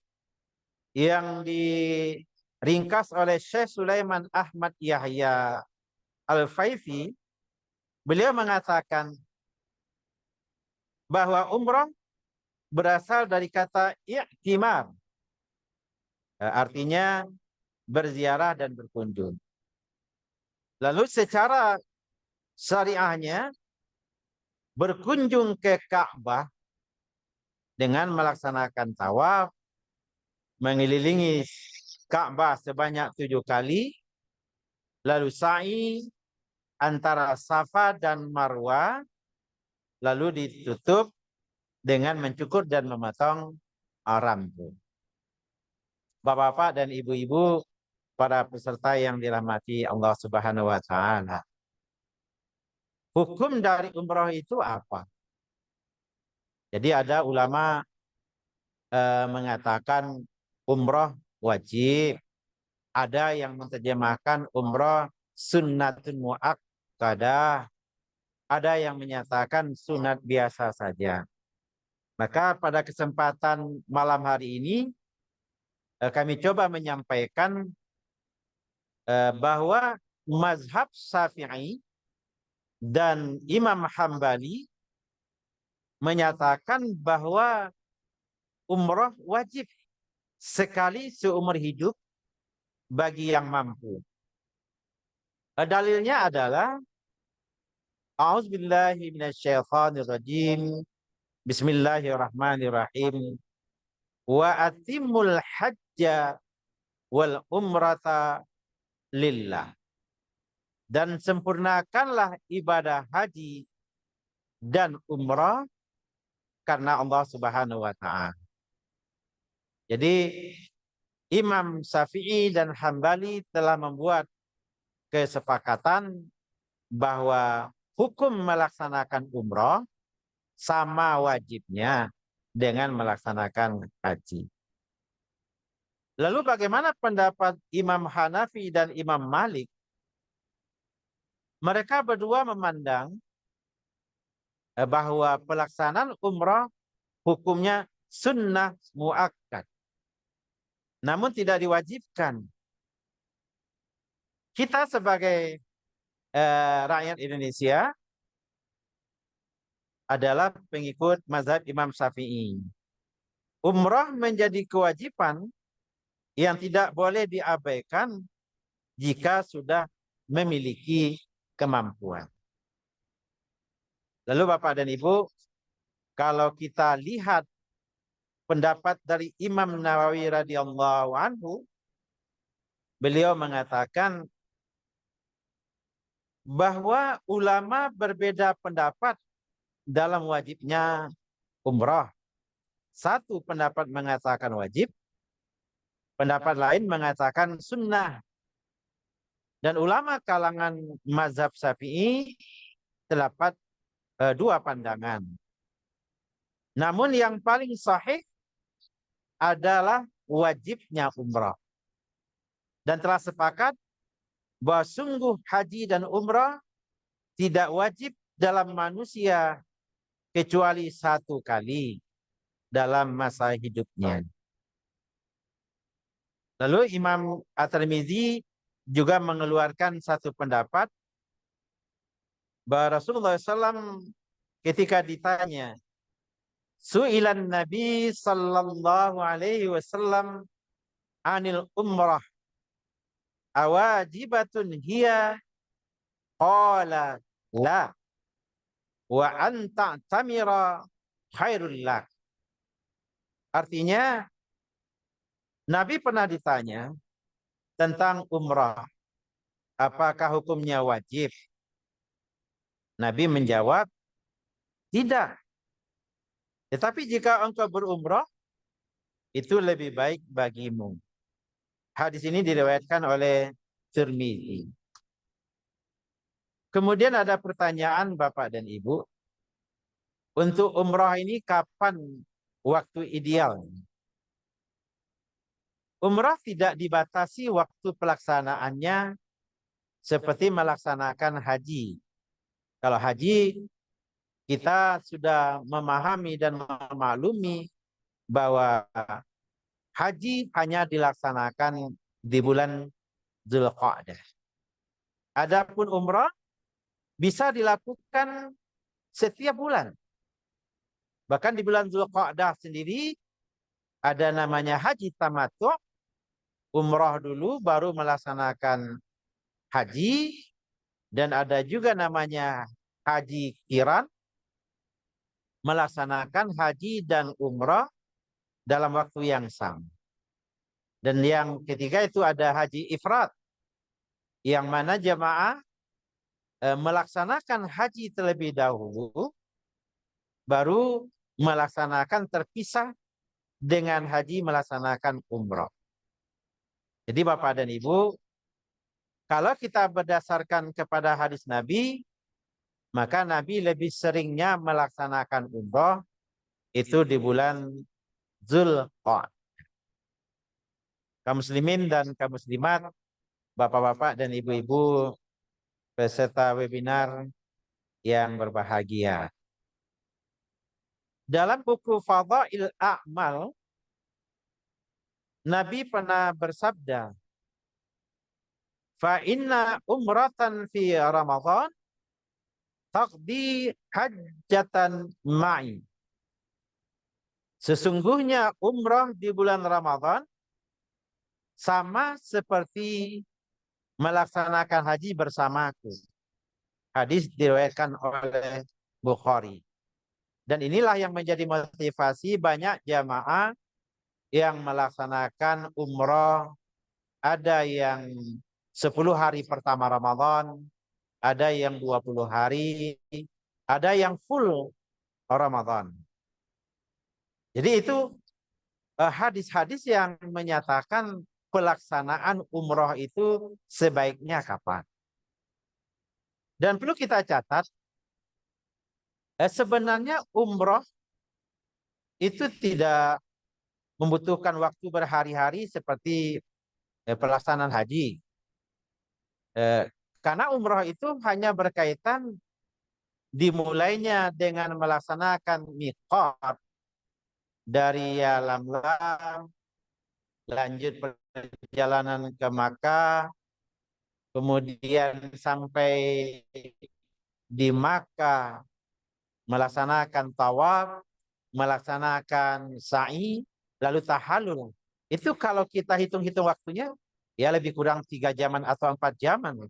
yang diringkas oleh Syekh Sulaiman Ahmad Yahya Al-Faifi, beliau mengatakan bahwa umrah berasal dari kata i'timar, artinya berziarah dan berkunjung. Lalu secara syariahnya berkunjung ke Ka'bah dengan melaksanakan tawaf, mengelilingi Ka'bah sebanyak 7 kali, lalu sa'i antara Safa dan Marwah, lalu ditutup dengan mencukur dan memotong rambut. Bapak-bapak dan ibu-ibu, para peserta yang dirahmati Allah Subhanahu wa taala. Hukum dari umroh itu apa? Jadi ada ulama mengatakan umroh wajib, ada yang menerjemahkan umroh sunnatun muakkadah, ada yang menyatakan sunat biasa saja. Maka pada kesempatan malam hari ini kami coba menyampaikan bahwa mazhab Syafi'i dan Imam Hambali menyatakan bahwa umroh wajib sekali seumur hidup bagi yang mampu. Dalilnya adalah A'udzubillahi minasyaitonirrajim. Bismillahirrahmanirrahim. Wa atimul hajja wal umrata lillah. Dan sempurnakanlah ibadah haji dan umrah karena Allah Subhanahu wa taala. Jadi Imam Syafi'i dan Hambali telah membuat kesepakatan bahwa hukum melaksanakan umrah sama wajibnya dengan melaksanakan haji. Lalu bagaimana pendapat Imam Hanafi dan Imam Malik? Mereka berdua memandang bahwa pelaksanaan umrah hukumnya sunnah muakkad, namun tidak diwajibkan. Kita sebagai rakyat Indonesia adalah pengikut mazhab Imam Syafi'i. Umrah menjadi kewajiban yang tidak boleh diabaikan jika sudah memiliki kemampuan. Lalu Bapak dan Ibu, kalau kita lihat pendapat dari Imam Nawawi radhiyallahu anhu, beliau mengatakan bahwa ulama berbeda pendapat dalam wajibnya umrah. Satu pendapat mengatakan wajib, pendapat lain mengatakan sunnah. Dan ulama kalangan mazhab Syafi'i terdapat dua pandangan. Namun yang paling sahih adalah wajibnya umrah. Dan telah sepakat bahwa sungguh haji dan umrah tidak wajib dalam manusia kecuali satu kali dalam masa hidupnya. Lalu Imam At-Tirmidzi juga mengeluarkan satu pendapat bahwa Rasulullah SAW ketika ditanya, Su'ilan Nabi sallallahu alaihi wasallam anil umrah awajibatun hiya, qala la, wa anta tamira khairul lak. Artinya Nabi pernah ditanya tentang umrah, apakah hukumnya wajib? Nabi menjawab, tidak. Tetapi jika engkau berumrah, itu lebih baik bagimu. Hadis ini diriwayatkan oleh Tirmidzi. Kemudian ada pertanyaan Bapak dan Ibu, untuk umrah ini kapan waktu ideal? Umrah tidak dibatasi waktu pelaksanaannya seperti melaksanakan haji. Kalau haji kita sudah memahami dan memaklumi bahwa haji hanya dilaksanakan di bulan Dzulqa'dah. Adapun umrah bisa dilakukan setiap bulan. Bahkan di bulan Dzulqa'dah sendiri ada namanya haji tamattu', umrah dulu baru melaksanakan haji, dan ada juga namanya haji qiran, melaksanakan haji dan umrah dalam waktu yang sama. Dan yang ketiga itu ada haji ifrat, yang mana jamaah melaksanakan haji terlebih dahulu, baru melaksanakan terpisah dengan haji melaksanakan umrah. Jadi Bapak dan Ibu, kalau kita berdasarkan kepada hadis Nabi, maka Nabi lebih seringnya melaksanakan umrah itu di bulan Dzulqa'dah. Kaum muslimin dan kaum muslimat, bapak-bapak dan ibu-ibu peserta webinar yang berbahagia. Dalam buku Fadhail A'mal, Nabi pernah bersabda, "Fa inna umratan fi Ramadan taqdi hajjatan ma'i." Sesungguhnya umrah di bulan Ramadan sama seperti melaksanakan haji bersamaku. Hadis diriwayatkan oleh Bukhari. Dan inilah yang menjadi motivasi banyak jamaah yang melaksanakan umrah. Ada yang 10 hari pertama Ramadan, ada yang 20 hari, ada yang full Ramadan. Jadi itu hadis-hadis yang menyatakan pelaksanaan umrah itu sebaiknya kapan. Dan perlu kita catat, sebenarnya umrah itu tidak membutuhkan waktu berhari-hari seperti pelaksanaan haji. Karena umrah itu hanya berkaitan dimulainya dengan melaksanakan miqat dari Yalamlam, lanjut perjalanan ke Makkah, kemudian sampai di Makkah melaksanakan tawaf, melaksanakan sa'i, lalu tahallul. Itu kalau kita hitung-hitung waktunya, ya lebih kurang 3 jaman atau 4 jaman.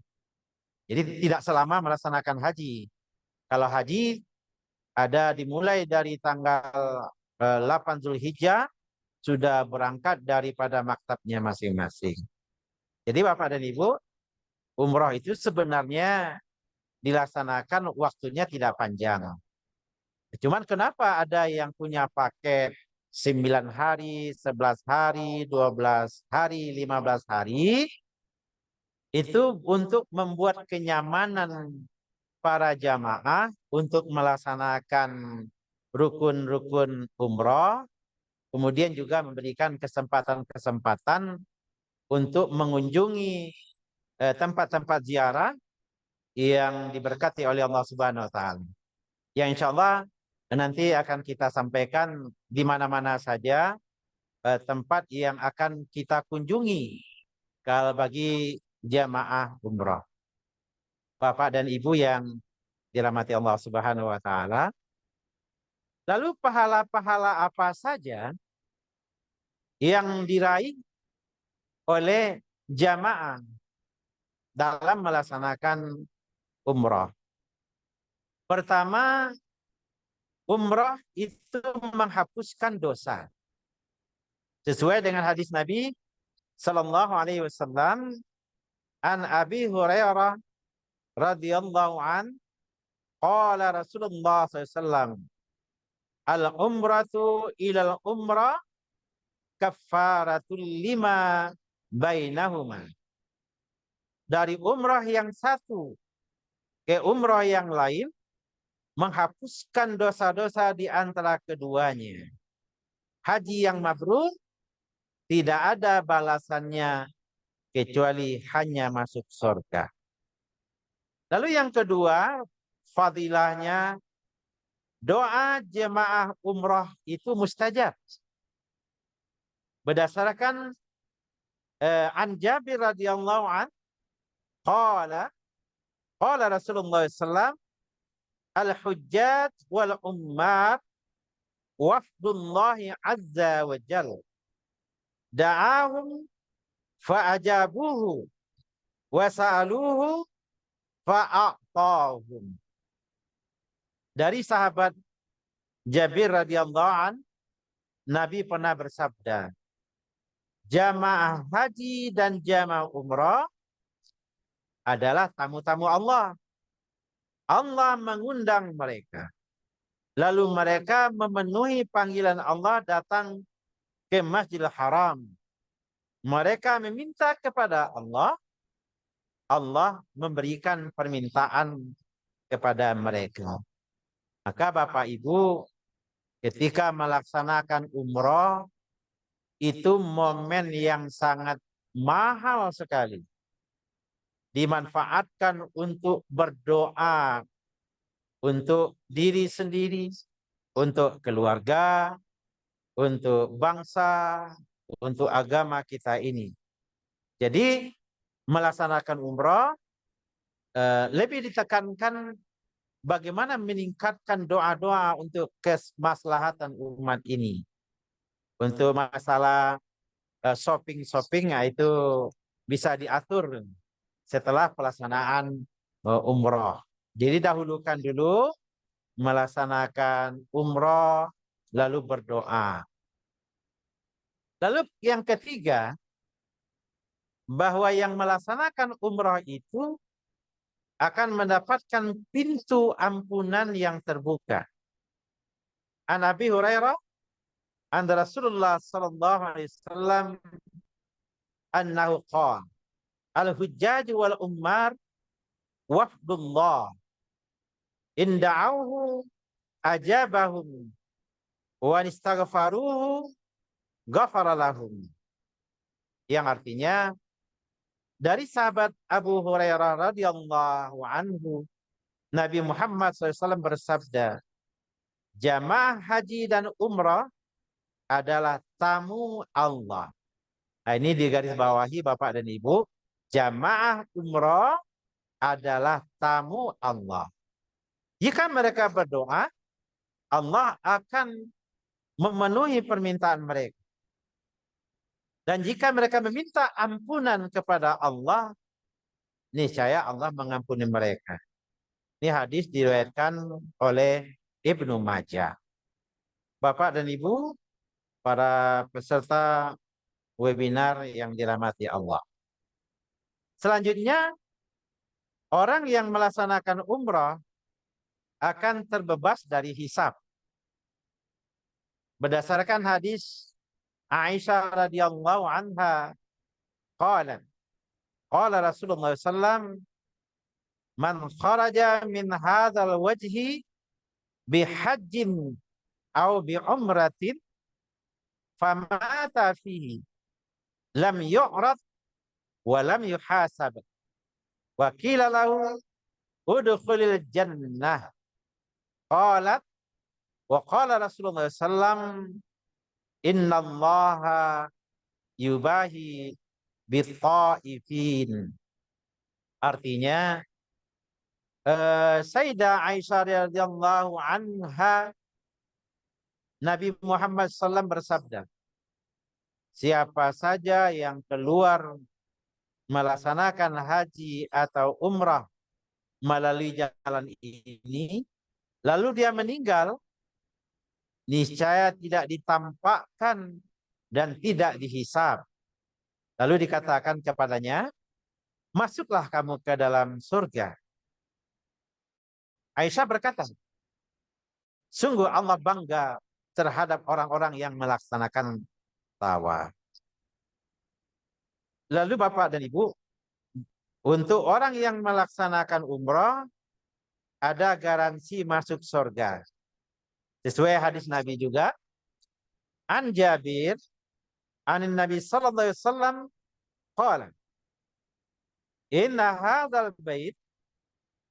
Jadi tidak selama melaksanakan haji. Kalau haji ada dimulai dari tanggal 8 Zulhijjah, sudah berangkat daripada maktabnya masing-masing. Jadi Bapak dan Ibu, umrah itu sebenarnya dilaksanakan waktunya tidak panjang. Cuman kenapa ada yang punya paket 9 hari, 11 hari, 12 hari, 15 hari? Itu untuk membuat kenyamanan para jamaah untuk melaksanakan rukun-rukun umrah, kemudian juga memberikan kesempatan-kesempatan untuk mengunjungi tempat-tempat ziarah yang diberkati oleh Allah Subhanahu wa taala. Yang insya Allah nanti akan kita sampaikan di mana-mana saja tempat yang akan kita kunjungi kalau bagi jamaah umrah. Bapak dan Ibu yang dirahmati Allah Subhanahu wa taala. Lalu pahala-pahala apa saja yang diraih oleh jamaah dalam melaksanakan umrah? Pertama, umrah itu menghapuskan dosa. Sesuai dengan hadis Nabi sallallahu alaihi wasallam, an Abi Hurairah radhiyallahu an, qala Rasulullah sallallahu alaihi wasallam, al-umratu ilal umrah kaffaratul lima bainahuma. Dari umrah yang satu ke umrah yang lain menghapuskan dosa-dosa di antara keduanya. Haji yang mabrur tidak ada balasannya kecuali hanya masuk surga. Lalu yang kedua, fadilahnya doa jemaah umroh itu mustajab. Berdasarkan an Jabir radhiyallahu an qala Rasulullah sallallahu al-hujjat wal ummar wafdullahi azza wa jalla da'ahum fa'ajabuhu wa sa'aluhu fa'a'tahum. Dari sahabat Jabir radhiyallahu an, Nabi pernah bersabda, jamaah haji dan jamaah umrah adalah tamu-tamu Allah. Allah mengundang mereka. Lalu mereka memenuhi panggilan Allah datang ke Masjidil Haram. Mereka meminta kepada Allah, Allah memberikan permintaan kepada mereka. Maka Bapak Ibu, ketika melaksanakan umroh, itu momen yang sangat mahal sekali. Dimanfaatkan untuk berdoa untuk diri sendiri, untuk keluarga, untuk bangsa, untuk agama kita ini. Jadi melaksanakan umroh lebih ditekankan bagaimana meningkatkan doa-doa untuk kemaslahatan umat ini. Untuk masalah shopping itu bisa diatur setelah pelaksanaan umroh. Jadi dahulukan dulu melaksanakan umroh lalu berdoa. Lalu yang ketiga, bahwa yang melaksanakan umroh itu akan mendapatkan pintu ampunan yang terbuka. An Abi Hurairah an Rasulullah sallallahu alaihi wasallam annahu qala al-hujjaj wal ummar wafdullah in da'awhu ajabahum wa istaghfaruhu ghafara lahum. Yang artinya dari sahabat Abu Hurairah radhiyallahu anhu, Nabi Muhammad SAW bersabda, jamaah haji dan umrah adalah tamu Allah. Nah, ini digarisbawahi Bapak dan Ibu, jamaah umrah adalah tamu Allah. Jika mereka berdoa, Allah akan memenuhi permintaan mereka. Dan jika mereka meminta ampunan kepada Allah, niscaya Allah mengampuni mereka. Ini hadis diriwayatkan oleh Ibnu Majah. Bapak dan Ibu, para peserta webinar yang dirahmati Allah. Selanjutnya, orang yang melaksanakan umrah akan terbebas dari hisab. Berdasarkan hadis Aisyah radhiyallahu anha, qala Rasulullah sallam, man kharaja min hadzal wajhi bihajjin aw bi umratin famata fihi lam yu'rad wa lam yuhasab wa qila lahu udkhulil jannah qalat wa qala Rasulullah sallam innallaha yubahi bit-ta'ifin. Artinya Sayyidah Aisyah radhiyallahu anha, Nabi Muhammad SAW bersabda, siapa saja yang keluar melaksanakan haji atau umrah melalui jalan ini, lalu dia meninggal, niscaya tidak ditampakkan dan tidak dihisab. Lalu dikatakan kepadanya, masuklah kamu ke dalam surga. Aisyah berkata, sungguh Allah bangga terhadap orang-orang yang melaksanakan tawaf. Lalu Bapak dan Ibu, untuk orang yang melaksanakan umrah, ada garansi masuk surga. Sesuai hadis Nabi juga, an Jabir, an Nabi sallallahu alaihi wasallam, qala, inna hadzal bait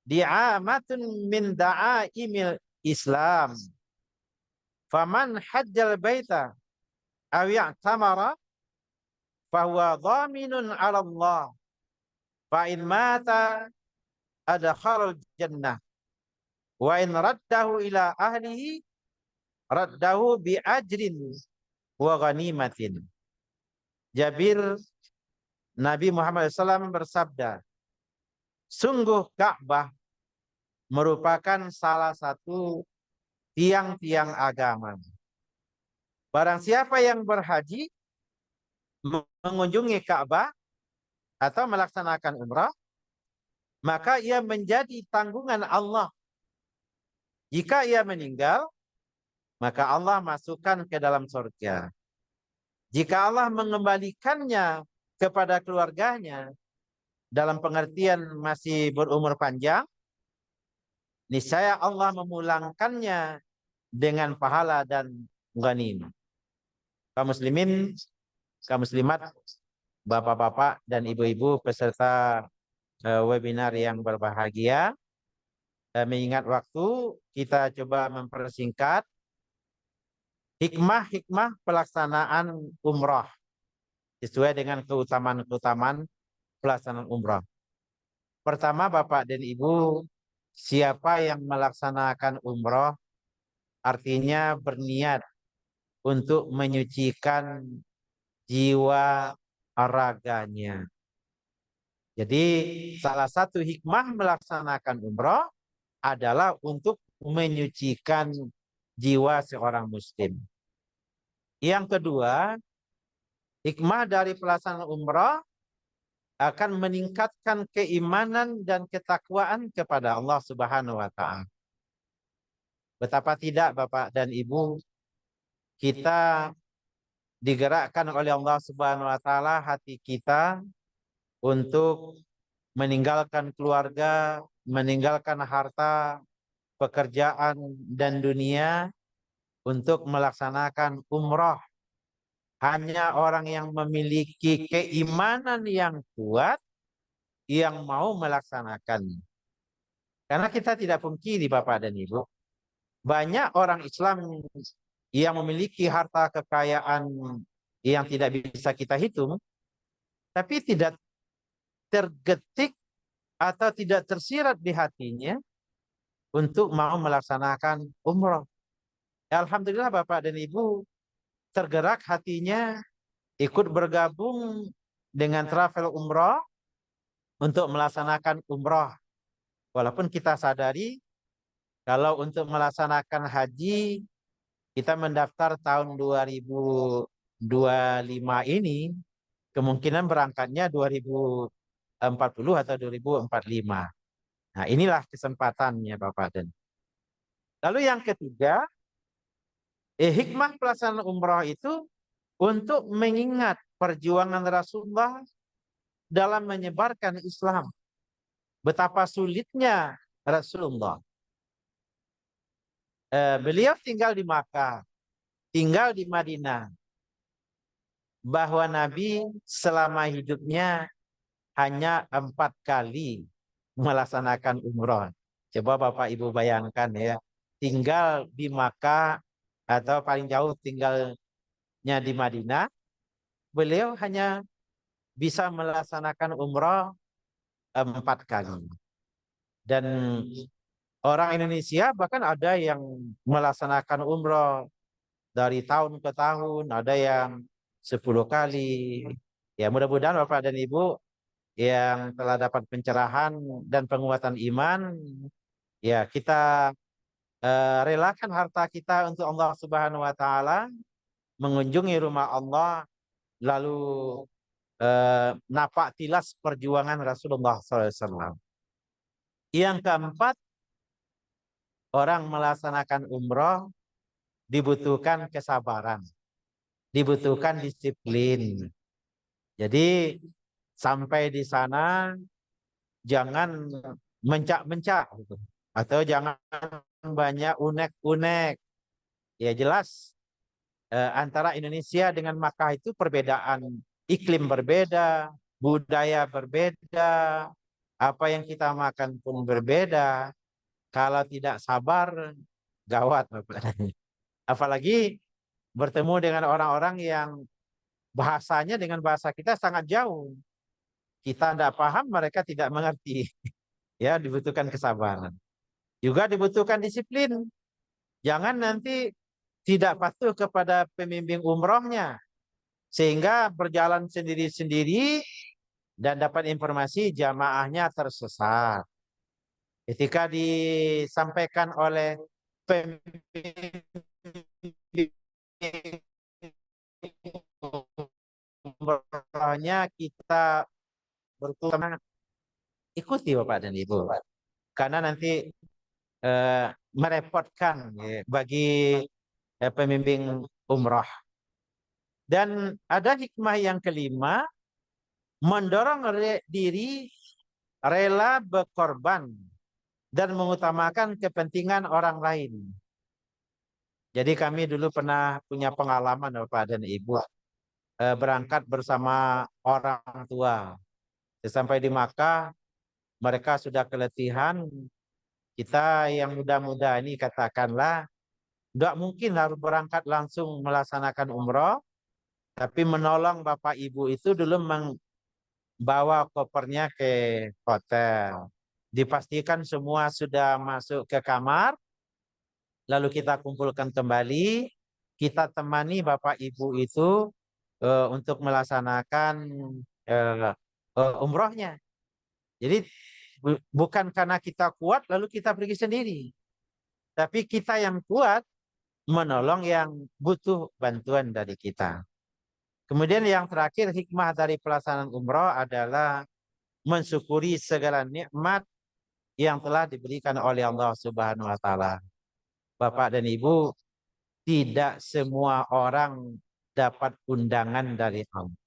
di'amatun min da'aimil Islam. Faman hajjal baita aw i'tamara fahuwa dhaminun 'ala Allah. Fa in mata adkhalal jannah wa in raddahu ila ahlihi raddahu bi ajrin wa ghanimatin. Jabir, Nabi Muhammad SAW bersabda, sungguh Ka'bah merupakan salah satu tiang-tiang agama. Barang siapa yang berhaji mengunjungi Ka'bah atau melaksanakan umrah, maka ia menjadi tanggungan Allah. Jika ia meninggal, maka Allah masukkan ke dalam surga. Jika Allah mengembalikannya kepada keluarganya dalam pengertian masih berumur panjang, niscaya Allah memulangkannya dengan pahala dan ghanimah. Kaum muslimin, kaum muslimat, bapak-bapak dan ibu-ibu peserta webinar yang berbahagia, mengingat waktu, kita coba mempersingkat hikmah-hikmah pelaksanaan umrah sesuai dengan keutamaan-keutamaan pelaksanaan umrah. Pertama, Bapak dan Ibu, siapa yang melaksanakan umrah artinya berniat untuk menyucikan jiwa raganya. Jadi salah satu hikmah melaksanakan umrah adalah untuk menyucikan jiwa seorang muslim. Yang kedua, hikmah dari pelaksanaan umrah akan meningkatkan keimanan dan ketakwaan kepada Allah Subhanahu wa taala. Betapa tidak Bapak dan Ibu, kita digerakkan oleh Allah Subhanahu wa taala hati kita untuk meninggalkan keluarga, meninggalkan harta, pekerjaan dan dunia untuk melaksanakan umrah. Hanya orang yang memiliki keimanan yang kuat yang mau melaksanakan. Karena kita tidak pungkiri Bapak dan Ibu, banyak orang Islam yang memiliki harta kekayaan yang tidak bisa kita hitung, tapi tidak tergetik atau tidak tersirat di hatinya untuk mau melaksanakan umrah. Alhamdulillah Bapak dan Ibu tergerak hatinya ikut bergabung dengan travel umrah untuk melaksanakan umrah. Walaupun kita sadari kalau untuk melaksanakan haji kita mendaftar tahun 2025 ini, kemungkinan berangkatnya 2040 atau 2045. Nah, inilah kesempatannya Bapak dan. Lalu yang ketiga, hikmah pelaksanaan umrah itu untuk mengingat perjuangan Rasulullah dalam menyebarkan Islam. Betapa sulitnya Rasulullah. Beliau tinggal di Makkah, tinggal di Madinah. Bahwa Nabi selama hidupnya hanya 4 kali melaksanakan umrah. Coba Bapak Ibu bayangkan ya, tinggal di Makkah atau paling jauh tinggalnya di Madinah, beliau hanya bisa melaksanakan umrah 4 kali. Dan orang Indonesia bahkan ada yang melaksanakan umrah dari tahun ke tahun, ada yang 10 kali. Ya mudah-mudahan Bapak dan Ibu yang telah dapat pencerahan dan penguatan iman, ya kita relakan harta kita untuk Allah Subhanahu wa taala, mengunjungi rumah Allah, lalu napak tilas perjuangan Rasulullah SAW. Yang keempat, orang melaksanakan umrah dibutuhkan kesabaran, dibutuhkan disiplin. Jadi sampai di sana jangan mencak-mencak atau jangan banyak unek-unek. Ya jelas antara Indonesia dengan Makkah itu perbedaan iklim berbeda, budaya berbeda, apa yang kita makan pun berbeda. Kalau tidak sabar, gawat Bapak. Apalagi bertemu dengan orang-orang yang bahasanya dengan bahasa kita sangat jauh. Kita tidak paham, mereka tidak mengerti. Ya, dibutuhkan kesabaran. Juga dibutuhkan disiplin. Jangan nanti tidak patuh kepada pembimbing umrohnya. Sehingga berjalan sendiri-sendiri dan dapat informasi jamaahnya tersesat. Ketika disampaikan oleh pembimbing umrohnya, kita berutama ikuti Bapak dan Ibu. Karena nanti merepotkan ya, bagi pembimbing umroh. Dan ada hikmah yang kelima, mendorong diri rela berkorban dan mengutamakan kepentingan orang lain. Jadi kami dulu pernah punya pengalaman Bapak dan Ibu, berangkat bersama orang tua. Sampai di Makkah, mereka sudah keletihan. Kita yang muda-muda ini katakanlah, tidak mungkin harus berangkat langsung melaksanakan umroh, tapi menolong Bapak Ibu itu dulu membawa kopernya ke hotel. Dipastikan semua sudah masuk ke kamar, lalu kita kumpulkan kembali, kita temani Bapak Ibu itu untuk melaksanakan umrohnya. Jadi bukan karena kita kuat lalu kita pergi sendiri, tapi kita yang kuat menolong yang butuh bantuan dari kita. Kemudian yang terakhir, hikmah dari pelaksanaan umroh adalah mensyukuri segala nikmat yang telah diberikan oleh Allah Subhanahu wa taala. Bapak dan Ibu, tidak semua orang dapat undangan dari Allah.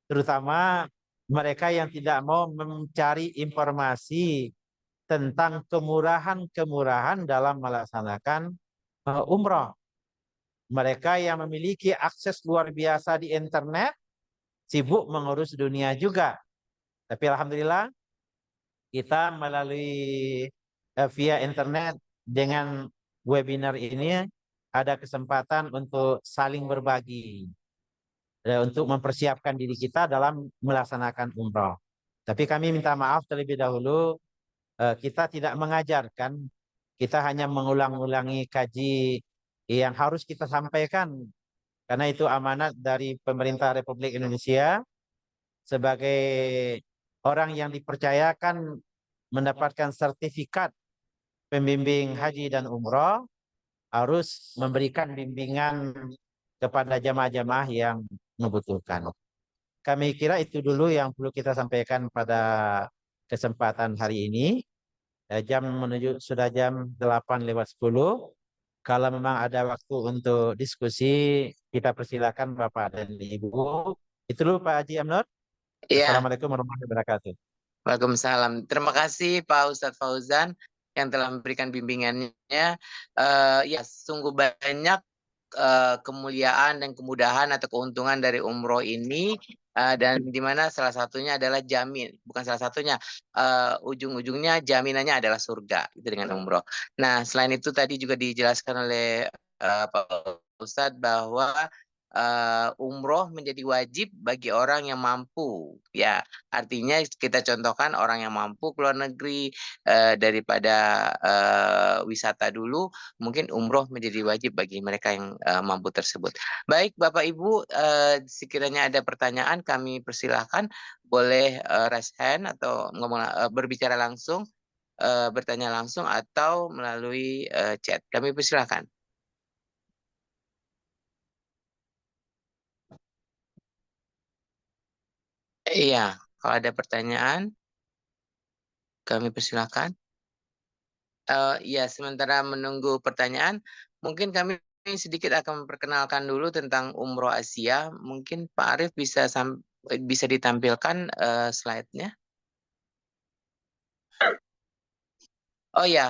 Terutama mereka yang tidak mau mencari informasi tentang kemurahan-kemurahan dalam melaksanakan umroh. Mereka yang memiliki akses luar biasa di internet, sibuk mengurus dunia juga. Tapi alhamdulillah, kita melalui via internet dengan webinar ini ada kesempatan untuk saling berbagi, untuk mempersiapkan diri kita dalam melaksanakan umroh. Tapi kami minta maaf terlebih dahulu, kita tidak mengajarkan, kita hanya mengulang-ulangi kaji yang harus kita sampaikan, karena itu amanat dari pemerintah Republik Indonesia sebagai orang yang dipercayakan mendapatkan sertifikat pembimbing haji dan umroh, harus memberikan bimbingan kepada jamaah-jamaah yang membutuhkan. Kami kira itu dulu yang perlu kita sampaikan pada kesempatan hari ini. Jam menuju sudah jam 8:10. Kalau memang ada waktu untuk diskusi, kita persilakan Bapak dan Ibu. Itu dulu Pak Haji Amnur. Iya. Assalamualaikum warahmatullahi wabarakatuh. Waalaikumsalam. Terima kasih Pak Ustadz Fauzan yang telah memberikan bimbingannya. Ya, sungguh banyak kemuliaan dan kemudahan atau keuntungan dari umroh ini, dan di mana salah satunya adalah bukan salah satunya, ujung-ujungnya jaminannya adalah surga itu dengan umroh. Nah, selain itu tadi juga dijelaskan oleh Pak Ustadz bahwa umroh menjadi wajib bagi orang yang mampu, ya. Artinya kita contohkan orang yang mampu keluar negeri daripada wisata dulu, mungkin umroh menjadi wajib bagi mereka yang mampu tersebut. Baik Bapak Ibu, sekiranya ada pertanyaan kami persilahkan, boleh raise hand atau berbicara langsung, bertanya langsung atau melalui chat. Kami persilahkan. Iya, kalau ada pertanyaan, kami persilakan. Ya, sementara menunggu pertanyaan, mungkin kami sedikit akan memperkenalkan dulu tentang umroh Asia. Mungkin Pak Arief bisa ditampilkan slide-nya. Oh ya,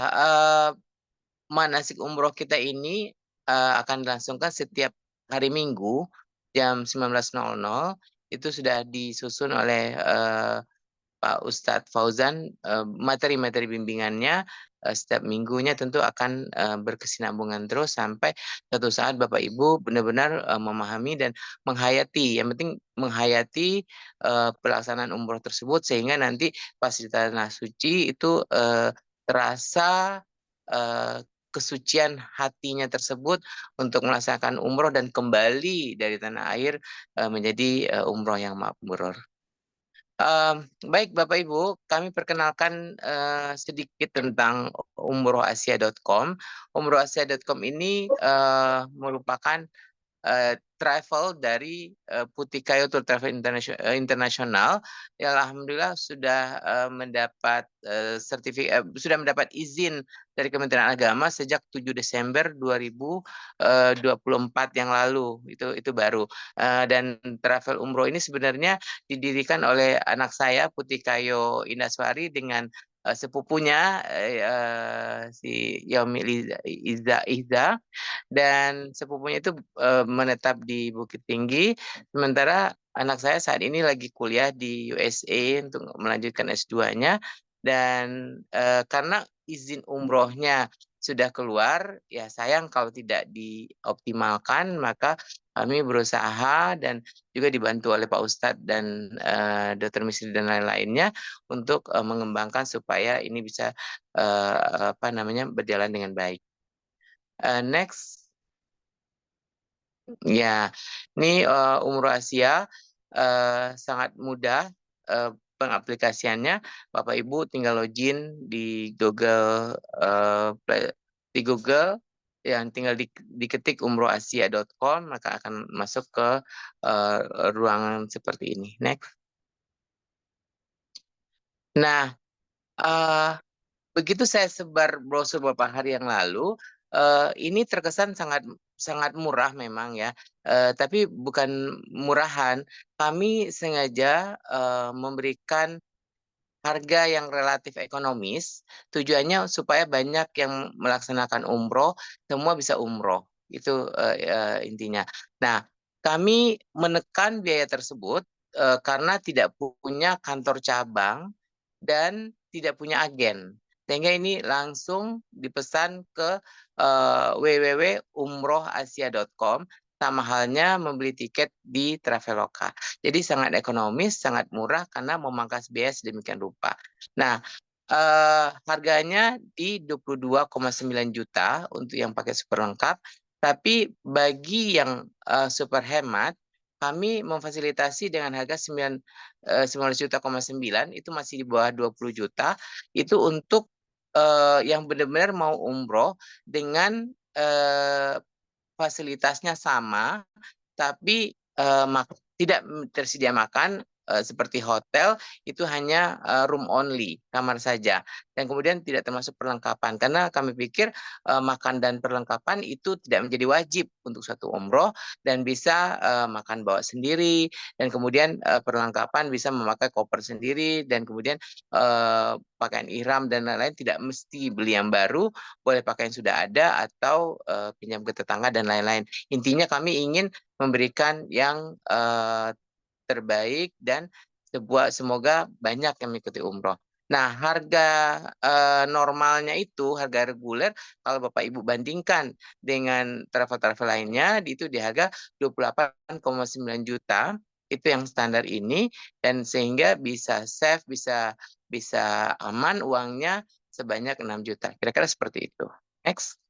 manasik umroh kita ini akan dilangsungkan setiap hari Minggu jam 19.00. Itu sudah disusun oleh Pak Ustadz Fauzan, materi-materi bimbingannya setiap minggunya tentu akan berkesinambungan terus sampai suatu saat Bapak Ibu benar-benar memahami dan menghayati. Yang penting menghayati pelaksanaan umroh tersebut sehingga nanti pas di tanah suci itu terasa kesucian hatinya tersebut untuk melaksanakan umroh dan kembali dari tanah air menjadi umroh yang makbrur. Baik Bapak Ibu, kami perkenalkan sedikit tentang umrohasia.com. Umrohasia.com ini merupakan travel dari Putih Kayu Tour Travel Internasional yang alhamdulillah sudah mendapat sudah mendapat izin dari Kementerian Agama sejak 7 Desember 2024 yang lalu. Itu baru. Dan travel umroh ini sebenarnya didirikan oleh anak saya Putih Kayu Indaswari dengan sepupunya si Yaumi Iza, dan sepupunya itu menetap di Bukit Tinggi, sementara anak saya saat ini lagi kuliah di USA untuk melanjutkan S2-nya, dan karena izin umrohnya sudah keluar, ya sayang kalau tidak dioptimalkan, maka kami berusaha dan juga dibantu oleh Pak Ustadz dan Dr. Misri dan lain-lainnya untuk mengembangkan supaya ini bisa berjalan dengan baik. Next. Ya, ini Umroh Asia sangat mudah pengaplikasiannya. Bapak Ibu tinggal login di Google yang tinggal diketik umrohasia.com, maka akan masuk ke ruangan seperti ini. Next. Nah, begitu saya sebar brosur beberapa hari yang lalu, ini terkesan sangat murah memang ya, tapi bukan murahan. Kami sengaja memberikan harga yang relatif ekonomis, tujuannya supaya banyak yang melaksanakan umroh, semua bisa umroh. Itu intinya. Nah, kami menekan biaya tersebut karena tidak punya kantor cabang dan tidak punya agen. Sehingga ini langsung dipesan ke www.umrohasia.com, sama halnya membeli tiket di Traveloka. Jadi sangat ekonomis, sangat murah karena memangkas biaya sedemikian rupa. Nah, harganya di 22,9 juta untuk yang pakai super lengkap. Tapi bagi yang super hemat, kami memfasilitasi dengan harga 19 juta,9 itu masih di bawah 20 juta. Itu untuk yang benar-benar mau umroh dengan fasilitasnya sama, tapi tidak tersedia makan seperti hotel, itu hanya room only, kamar saja. Dan kemudian tidak termasuk perlengkapan, karena kami pikir makan dan perlengkapan itu tidak menjadi wajib untuk satu umroh, dan bisa makan bawa sendiri, dan kemudian perlengkapan bisa memakai koper sendiri, dan kemudian pakaian ihram dan lain-lain tidak mesti beli yang baru, boleh pakai yang sudah ada atau pinjam ke tetangga dan lain-lain. Intinya kami ingin memberikan yang terbaik dan semoga banyak yang mengikuti umroh. Nah, harga normalnya itu, harga reguler, kalau Bapak Ibu bandingkan dengan travel-travel lainnya, itu di harga 28,9 juta, itu yang standar ini, dan sehingga bisa save, bisa aman uangnya sebanyak 6 juta. Kira-kira seperti itu. Next.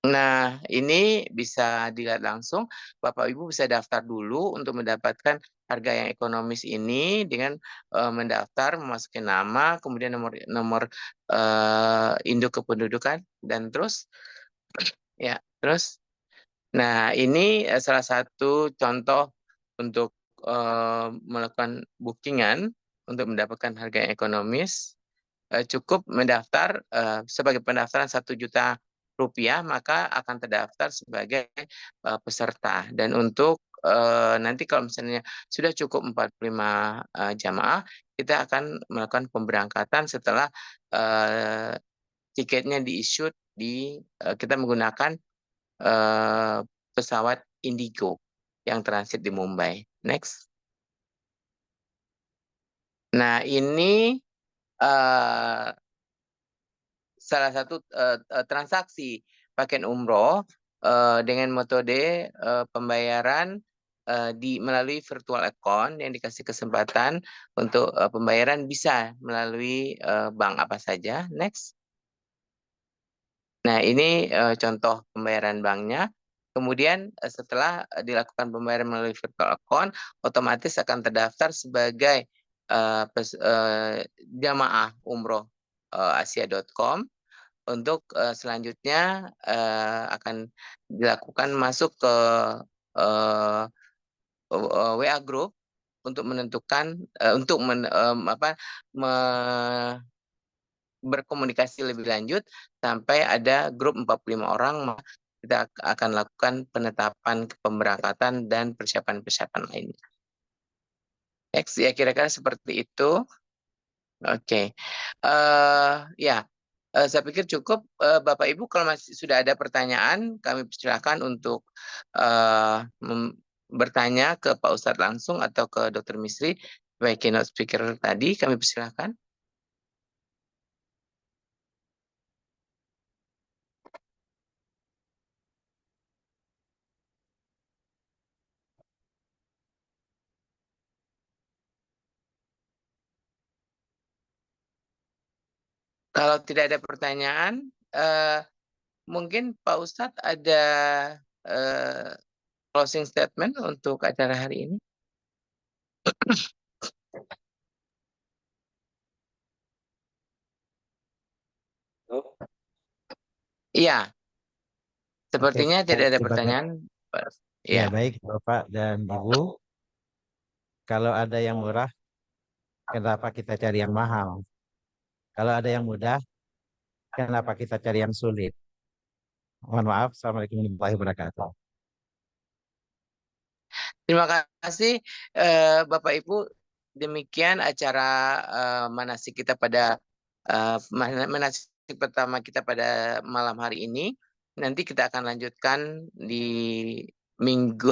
Nah, ini bisa dilihat langsung. Bapak Ibu bisa daftar dulu untuk mendapatkan harga yang ekonomis ini dengan mendaftar, memasuki nama, kemudian nomor induk kependudukan, dan terus ya, terus. Nah, ini salah satu contoh untuk melakukan bookingan untuk mendapatkan harga yang ekonomis. Cukup mendaftar sebagai pendaftaran 1 juta rupiah, maka akan terdaftar sebagai peserta. Dan untuk nanti kalau misalnya sudah cukup 45 jamaah, kita akan melakukan pemberangkatan setelah tiketnya di-issue kita menggunakan pesawat Indigo yang transit di Mumbai. Next. Nah, ini salah satu transaksi paket umroh dengan metode pembayaran melalui virtual account yang dikasih kesempatan untuk pembayaran bisa melalui bank apa saja. Next. Nah, ini contoh pembayaran banknya. Kemudian setelah dilakukan pembayaran melalui virtual account, otomatis akan terdaftar sebagai jamaah umroh asia.com. Untuk selanjutnya akan dilakukan masuk ke WA Group untuk menentukan berkomunikasi lebih lanjut sampai ada grup 45 orang, kita akan lakukan penetapan pemberangkatan dan persiapan-persiapan lainnya. Next, ya kira-kira seperti itu. Oke. Ya, saya pikir cukup. Bapak Ibu kalau masih sudah ada pertanyaan, kami persilakan untuk bertanya ke Pak Ustadz langsung atau ke Dr. Misri sebagai keynote speaker tadi. Kami persilakan. Kalau tidak ada pertanyaan, mungkin Pak Ustadz ada closing statement untuk acara hari ini. Iya, sepertinya tidak ada pertanyaan. Ya, baik Bapak dan Ibu. Kalau ada yang murah, kenapa kita cari yang mahal? Kalau ada yang mudah, kenapa kita cari yang sulit? Mohon maaf. Assalamualaikum warahmatullahi wabarakatuh. Terima kasih Bapak Ibu. Demikian acara manasik kita pada manasik pertama kita pada malam hari ini. Nanti kita akan lanjutkan di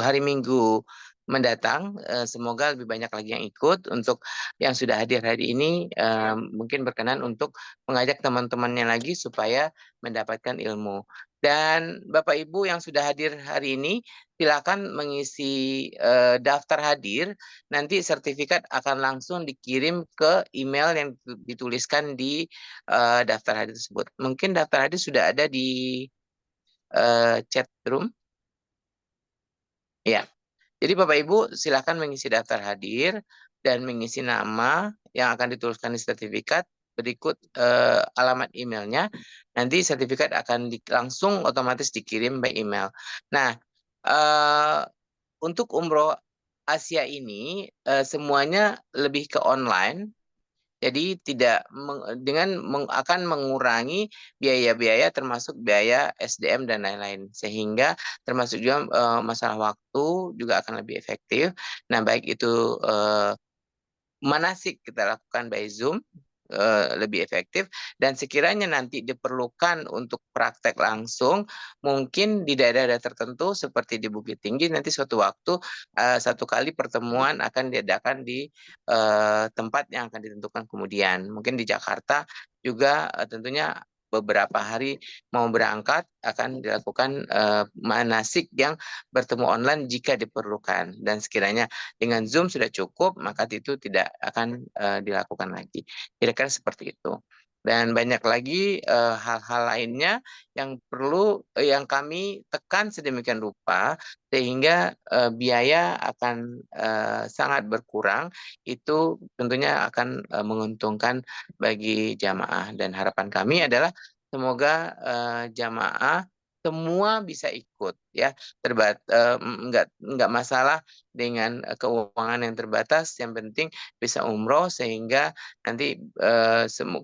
hari Minggu mendatang. Semoga lebih banyak lagi yang ikut. Untuk yang sudah hadir hari ini mungkin berkenan untuk mengajak teman-temannya lagi supaya mendapatkan ilmu. Dan Bapak Ibu yang sudah hadir hari ini, silakan mengisi daftar hadir. Nanti sertifikat akan langsung dikirim ke email yang dituliskan di daftar hadir tersebut. Mungkin daftar hadir sudah ada di chat room. Ya. Jadi Bapak Ibu silakan mengisi daftar hadir dan mengisi nama yang akan dituliskan di sertifikat, berikut alamat emailnya. Nanti sertifikat akan langsung otomatis dikirim by email. Nah, untuk umroh Asia ini semuanya lebih ke online. Jadi tidak akan mengurangi biaya-biaya termasuk biaya SDM dan lain-lain. Sehingga termasuk juga masalah waktu juga akan lebih efektif. Nah, baik itu manasik kita lakukan by Zoom lebih efektif, dan sekiranya nanti diperlukan untuk praktek langsung mungkin di daerah-daerah tertentu seperti di Bukit Tinggi nanti suatu waktu satu kali pertemuan akan diadakan di tempat yang akan ditentukan kemudian. Mungkin di Jakarta juga tentunya beberapa hari mau berangkat akan dilakukan manasik yang bertemu online jika diperlukan, dan sekiranya dengan Zoom sudah cukup maka itu tidak akan dilakukan lagi. Kira-kira seperti itu. Dan banyak lagi hal-hal lainnya yang perlu yang kami tekan sedemikian rupa sehingga biaya akan sangat berkurang. Itu tentunya akan menguntungkan bagi jamaah, dan harapan kami adalah semoga jamaah semua bisa ikut ya, nggak masalah dengan keuangan yang terbatas, yang penting bisa umroh sehingga nanti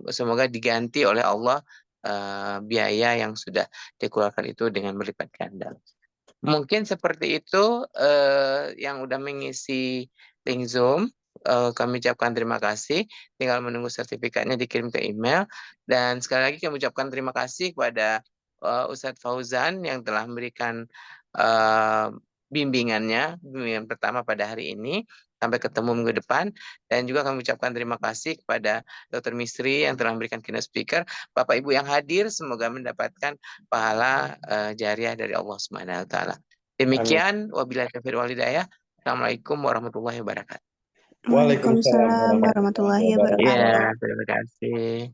semoga diganti oleh Allah biaya yang sudah dikeluarkan itu dengan berlipat ganda. Mungkin seperti itu yang udah mengisi link Zoom. Kami ucapkan terima kasih. Tinggal menunggu sertifikatnya dikirim ke email. Dan sekali lagi kami ucapkan terima kasih kepada Ustadz Fauzan yang telah memberikan bimbingan pertama pada hari ini. Sampai ketemu minggu depan. Dan juga kami ucapkan terima kasih kepada Dr. Misri yang telah memberikan keynote speaker. Bapak Ibu yang hadir semoga mendapatkan pahala jariah dari Allah Subhanahu wa taala. Demikian wabillahi taufiq wal hidayah. Assalamualaikum warahmatullahi wabarakatuh. Waalaikumsalam warahmatullahi wabarakatuh. Ya, terima kasih.